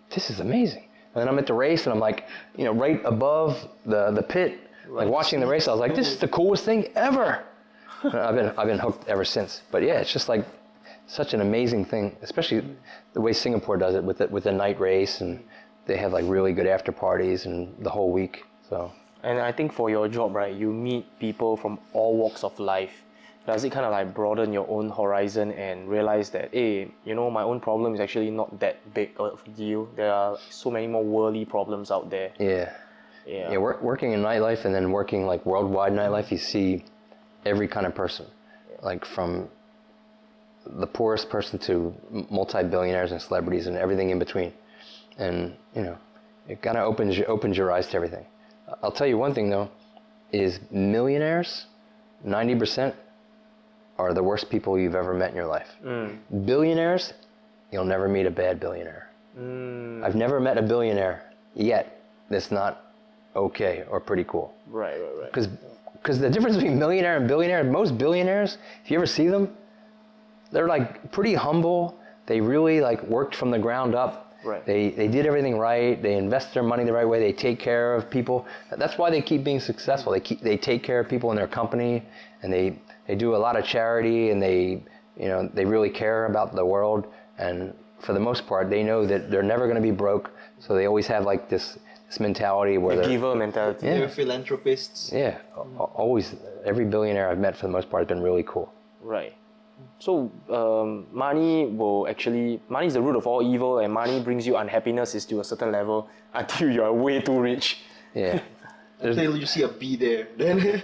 Speaker 2: this is amazing. And then I'm at the race, and I'm like, right above the pit. Like watching the race, I was like, this is the coolest thing ever. I've been hooked ever since. But yeah, it's just like such an amazing thing, especially the way Singapore does it with the night race, and they have like really good after parties and the whole week. So.
Speaker 1: And I think for your job, right, you meet people from all walks of life. Does it kind of like broaden your own horizon and realize that, hey, my own problem is actually not that big of a deal. There are so many more worldly problems out there.
Speaker 2: Yeah.
Speaker 1: Yeah,
Speaker 2: working in nightlife and then working like worldwide nightlife, you see every kind of person, like from the poorest person to multi-billionaires and celebrities and everything in between. And It kind of opens your eyes to everything. I'll tell you one thing though, is millionaires, 90% are the worst people you've ever met in your life. Billionaires, you'll never meet a bad billionaire. I've never met a billionaire yet that's not okay or pretty cool.
Speaker 1: Right.
Speaker 2: Because the difference between millionaire and billionaire, most billionaires, if you ever see them, they're like pretty humble. They really like worked from the ground up.
Speaker 1: Right.
Speaker 2: They did everything right. They invest their money the right way. They take care of people. That's why they keep being successful. They take care of people in their company, and they do a lot of charity, and they really care about the world. And for the most part, they know that they're never going to be broke. So they always have like this mentality where they're
Speaker 1: Giver mentality.
Speaker 3: They're philanthropists.
Speaker 2: Yeah, always. Every billionaire I've met for the most part has been really cool.
Speaker 1: Right. So money is the root of all evil, and money brings you unhappiness is to a certain level until you are way too rich.
Speaker 2: Yeah.
Speaker 3: Until you see a bee there. Then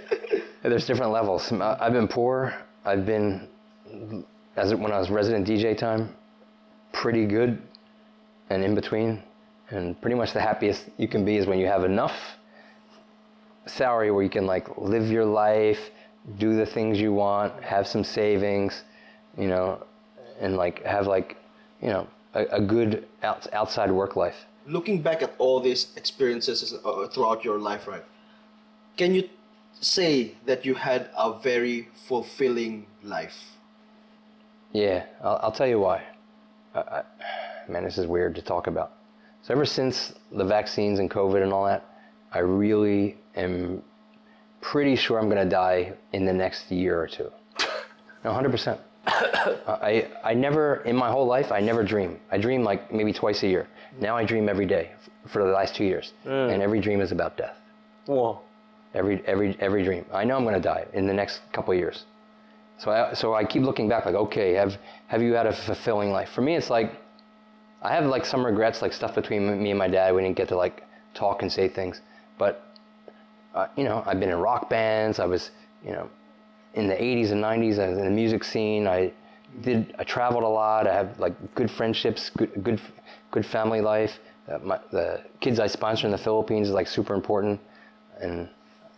Speaker 2: There's different levels. I've been poor. I've been, when I was resident DJ time, pretty good and in between. And pretty much the happiest you can be is when you have enough salary where you can like live your life, do the things you want, have some savings, and like have like, a good outside work life.
Speaker 3: looking back at all these experiences throughout your life, right? Can you say that you had a very fulfilling life?
Speaker 2: Yeah, I'll tell you why. Man, this is weird to talk about. So ever since the vaccines and COVID and all that, I really am pretty sure I'm going to die in the next year or two. No, 100%. I never, in my whole life, I never dream. I dream like maybe twice a year. Now I dream every day for the last 2 years. And every dream is about death.
Speaker 1: Whoa.
Speaker 2: Every dream. I know I'm going to die in the next couple of years. So I keep looking back like, okay, have you had a fulfilling life? For me, it's like, I have like some regrets, like stuff between me and my dad. We didn't get to like talk and say things. But, I've been in rock bands. I was, in the 80s and 90s, I was in the music scene. I traveled a lot. I have like good friendships, good family life. The kids I sponsor in the Philippines is like super important. And,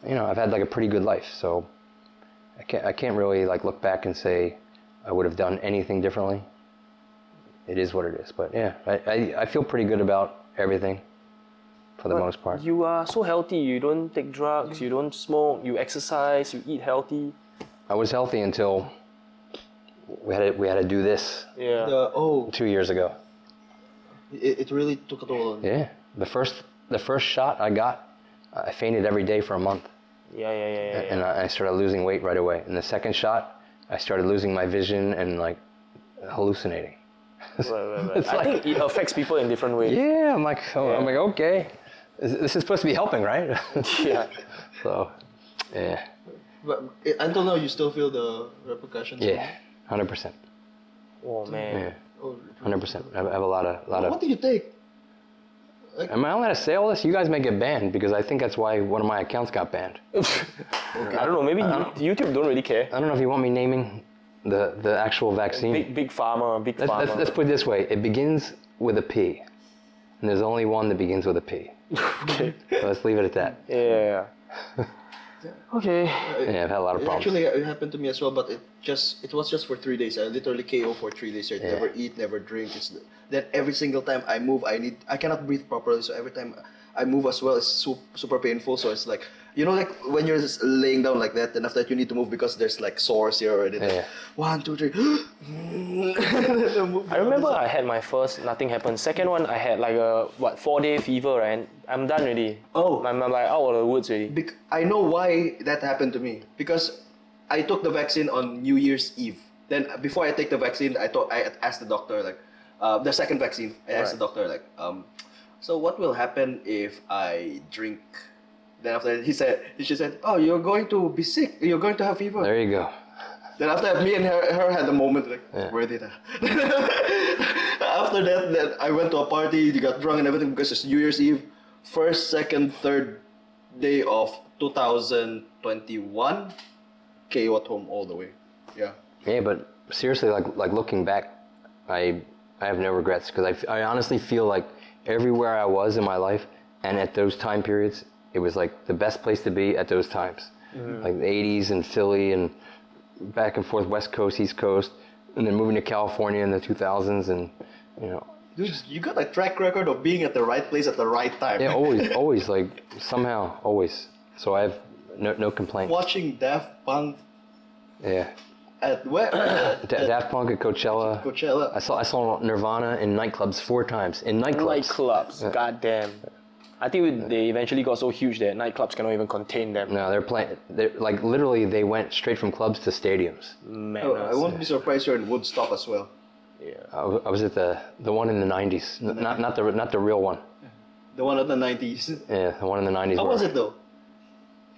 Speaker 2: I've had like a pretty good life. So I can't really like look back and say I would have done anything differently. It is what it is. But yeah, I feel pretty good about everything for the most part.
Speaker 1: You are so healthy. You don't take drugs. You don't smoke. You exercise. You eat healthy.
Speaker 2: I was healthy until we had to do this.
Speaker 1: Yeah.
Speaker 2: 2 years ago.
Speaker 3: It really took a toll on you.
Speaker 2: Yeah. The first shot I got, I fainted every day for a month.
Speaker 1: Yeah.
Speaker 2: And I started losing weight right away. And the second shot, I started losing my vision and like hallucinating.
Speaker 1: Right. I think it affects people in different ways.
Speaker 2: Yeah, I'm like, okay, this is supposed to be helping, right?
Speaker 1: Yeah.
Speaker 2: So, yeah.
Speaker 3: But until now, you still feel the repercussions?
Speaker 2: Yeah, 100%.
Speaker 1: Oh man.
Speaker 2: Yeah,
Speaker 3: Oh,
Speaker 2: 100%. I have a lot of.
Speaker 3: what do you take?
Speaker 2: Am I allowed to say all this? You guys may get banned because I think that's why one of my accounts got banned.
Speaker 1: I don't know. Maybe YouTube don't really care.
Speaker 2: I don't know if you want me naming the actual vaccine.
Speaker 1: Big pharma.
Speaker 2: Let's put it this way. It begins with a P. And there's only one that begins with a P.
Speaker 1: Okay.
Speaker 2: So let's leave it at that.
Speaker 1: Yeah. Okay.
Speaker 2: Yeah, I've had a lot of problems.
Speaker 3: Actually, it happened to me as well, but it was just for 3 days. I literally KO for 3 days. I never eat, never drink. Then every single time I move, I cannot breathe properly. So every time I move as well, it's super painful. So it's like, like when you're just laying down like that, then after that you need to move because there's like sores here already.
Speaker 2: Yeah.
Speaker 3: 1, 2, 3.
Speaker 1: I remember I had my first, nothing happened. Second one, I had like a 4-day fever, right? I'm done already.
Speaker 3: Oh.
Speaker 1: I'm like out of the woods already.
Speaker 3: I know why that happened to me. Because I took the vaccine on New Year's Eve. Then before I take the vaccine, I asked the doctor like, the second vaccine. I asked the doctor like, so what will happen if I drink? Then after that, she said, oh, you're going to be sick. You're going to have fever.
Speaker 2: There you go.
Speaker 3: Then after that, me and her had a moment like, where did I? After that, I went to a party, got drunk and everything because it's New Year's Eve. First, second, third day of 2021, KO at home all the way. Yeah.
Speaker 2: Yeah, but seriously, like looking back, I have no regrets because I honestly feel like everywhere I was in my life, and at those time periods, it was like the best place to be at those times. Like the 80s in Philly and back and forth, West Coast, East Coast, and then moving to California in the 2000s, and you know.
Speaker 3: Dude, you got a track record of being at the right place at the right time.
Speaker 2: Yeah, always, like somehow, always. So I have no complaints.
Speaker 3: Watching Daft Punk
Speaker 2: Yeah.
Speaker 3: at where?
Speaker 2: Daft Punk at Coachella.
Speaker 3: Coachella.
Speaker 2: I saw Nirvana in nightclubs 4 times. In nightclubs.
Speaker 1: Nightclubs, goddamn. I think they eventually got so huge that nightclubs cannot even contain them.
Speaker 2: No, they're playing. They're like literally they went straight from clubs to stadiums.
Speaker 1: Man,
Speaker 3: Oh, I won't be surprised you're in Woodstock as well.
Speaker 1: Yeah.
Speaker 2: I was at the one in the 90s, not the real one.
Speaker 3: The one in the 90s.
Speaker 2: Yeah, the one in the 90s.
Speaker 3: How was it though?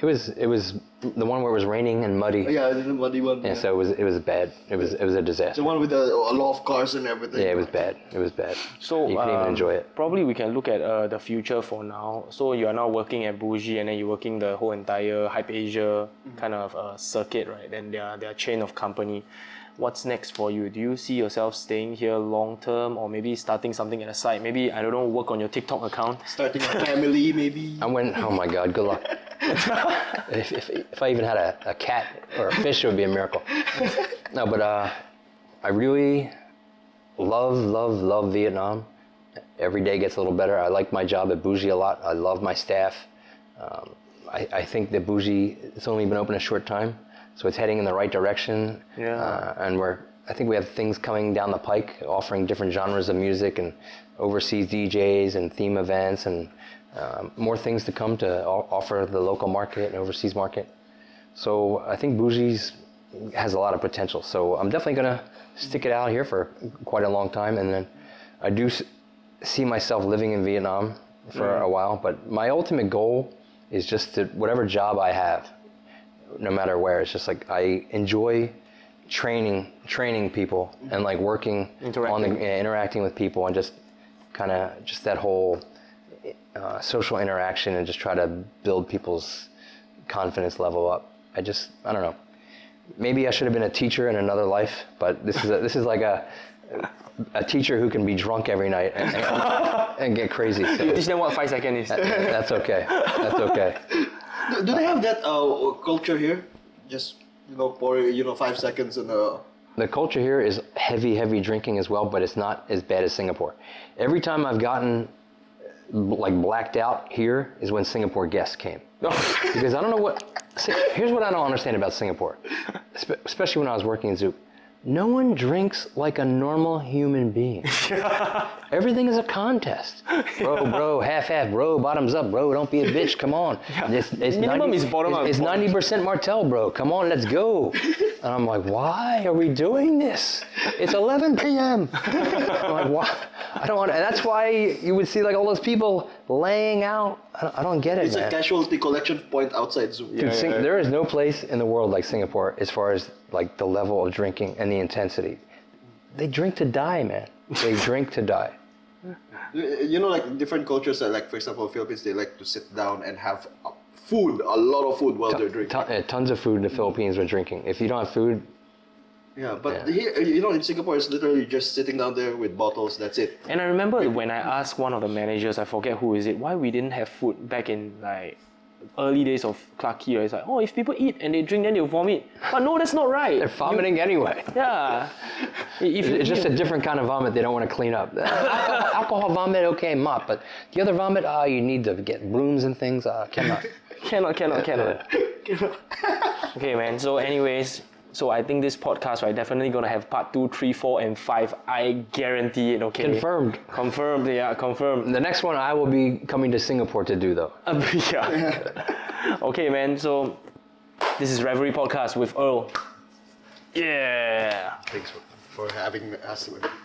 Speaker 2: It was the one where it was raining and muddy.
Speaker 3: Oh, yeah, the muddy one.
Speaker 2: Yeah, so it was bad. It was a disaster.
Speaker 3: The one with a lot of cars and everything.
Speaker 2: Yeah, it was bad. It was bad.
Speaker 1: So
Speaker 2: you couldn't even enjoy it.
Speaker 1: Probably we can look at the future for now. So you are now working at Bougie, and then you're working the whole entire Hype Asia kind of circuit, right? And their chain of company. What's next for you? Do you see yourself staying here long term, or maybe starting something at the side? Maybe, I don't know, work on your TikTok account.
Speaker 3: Starting a family, maybe.
Speaker 2: I went. Oh my God! Good luck. if I even had a cat or a fish, it would be a miracle. No, but I really love Vietnam. Every day gets a little better. I like my job at Bougie a lot. I love my staff. I think that Bougie, it's only been open a short time, so it's heading in the right direction.
Speaker 1: Yeah.
Speaker 2: And I think we have things coming down the pike, offering different genres of music and overseas DJs and theme events and more things to come to offer the local market and overseas market. So I think Bougie's has a lot of potential. So I'm definitely going to stick it out here for quite a long time. And then I do see myself living in Vietnam for a while. But my ultimate goal is just to, whatever job I have, no matter where, it's just like I enjoy training people and like working interacting with people and just kind of just that whole social interaction and just try to build people's confidence level up. I don't know. Maybe I should have been a teacher in another life, but this is like a teacher who can be drunk every night and get crazy. So
Speaker 1: Teach them what 5 seconds is.
Speaker 2: that's okay. That's okay.
Speaker 3: Do they have that culture here? Just pour 5 seconds in a.
Speaker 2: The culture here is heavy drinking as well, but it's not as bad as Singapore. Every time I've gotten like blacked out here is when Singapore guests came. Because I don't know here's what I don't understand about Singapore, especially when I was working in Zouk. No one drinks like a normal human being. Everything is a contest. Bro, half, bro, bottoms up, bro, don't be a bitch, come on. It's
Speaker 1: Minimum
Speaker 2: 90,
Speaker 1: is bottom up.
Speaker 2: It's 90% Martell, bro, come on, let's go. And I'm like, why are we doing this? It's 11 p.m. I'm like, why? I don't want to, and that's why you would see like all those people laying out. I don't get it,
Speaker 3: It's
Speaker 2: man.
Speaker 3: a casualty collection point outside Zouk.
Speaker 2: Dude, there is no place in the world like Singapore as far as like the level of drinking and the intensity. They drink to die, man. They drink to die.
Speaker 3: Like different cultures, like for example, Philippines, they like to sit down and have food, a lot of food while they're drinking.
Speaker 2: Tons of food in the Philippines when drinking. If you don't have food,
Speaker 3: Yeah, but here, in Singapore, it's literally just sitting down there with bottles. That's it.
Speaker 1: And I remember when I asked one of the managers, I forget who is it, why we didn't have food back in like early days of Clarke Quay. It's like, if people eat and they drink, then they'll vomit. But no, that's not right.
Speaker 2: they're vomiting anyway.
Speaker 1: Yeah.
Speaker 2: It's just a different kind of vomit they don't want to clean up. Alcohol vomit, okay, mop. But the other vomit, you need to get brooms and things. Cannot.
Speaker 1: Cannot. Okay, man. So anyways, so I think this podcast, right, definitely gonna have part 2, 3, 4, and 5. I guarantee it, okay?
Speaker 2: Confirmed.
Speaker 1: Confirmed, yeah, confirmed.
Speaker 2: The next one I will be coming to Singapore to do, though.
Speaker 1: Yeah. Okay, man. So this is Revelry Podcast with Earl. Yeah.
Speaker 3: Thanks for having us.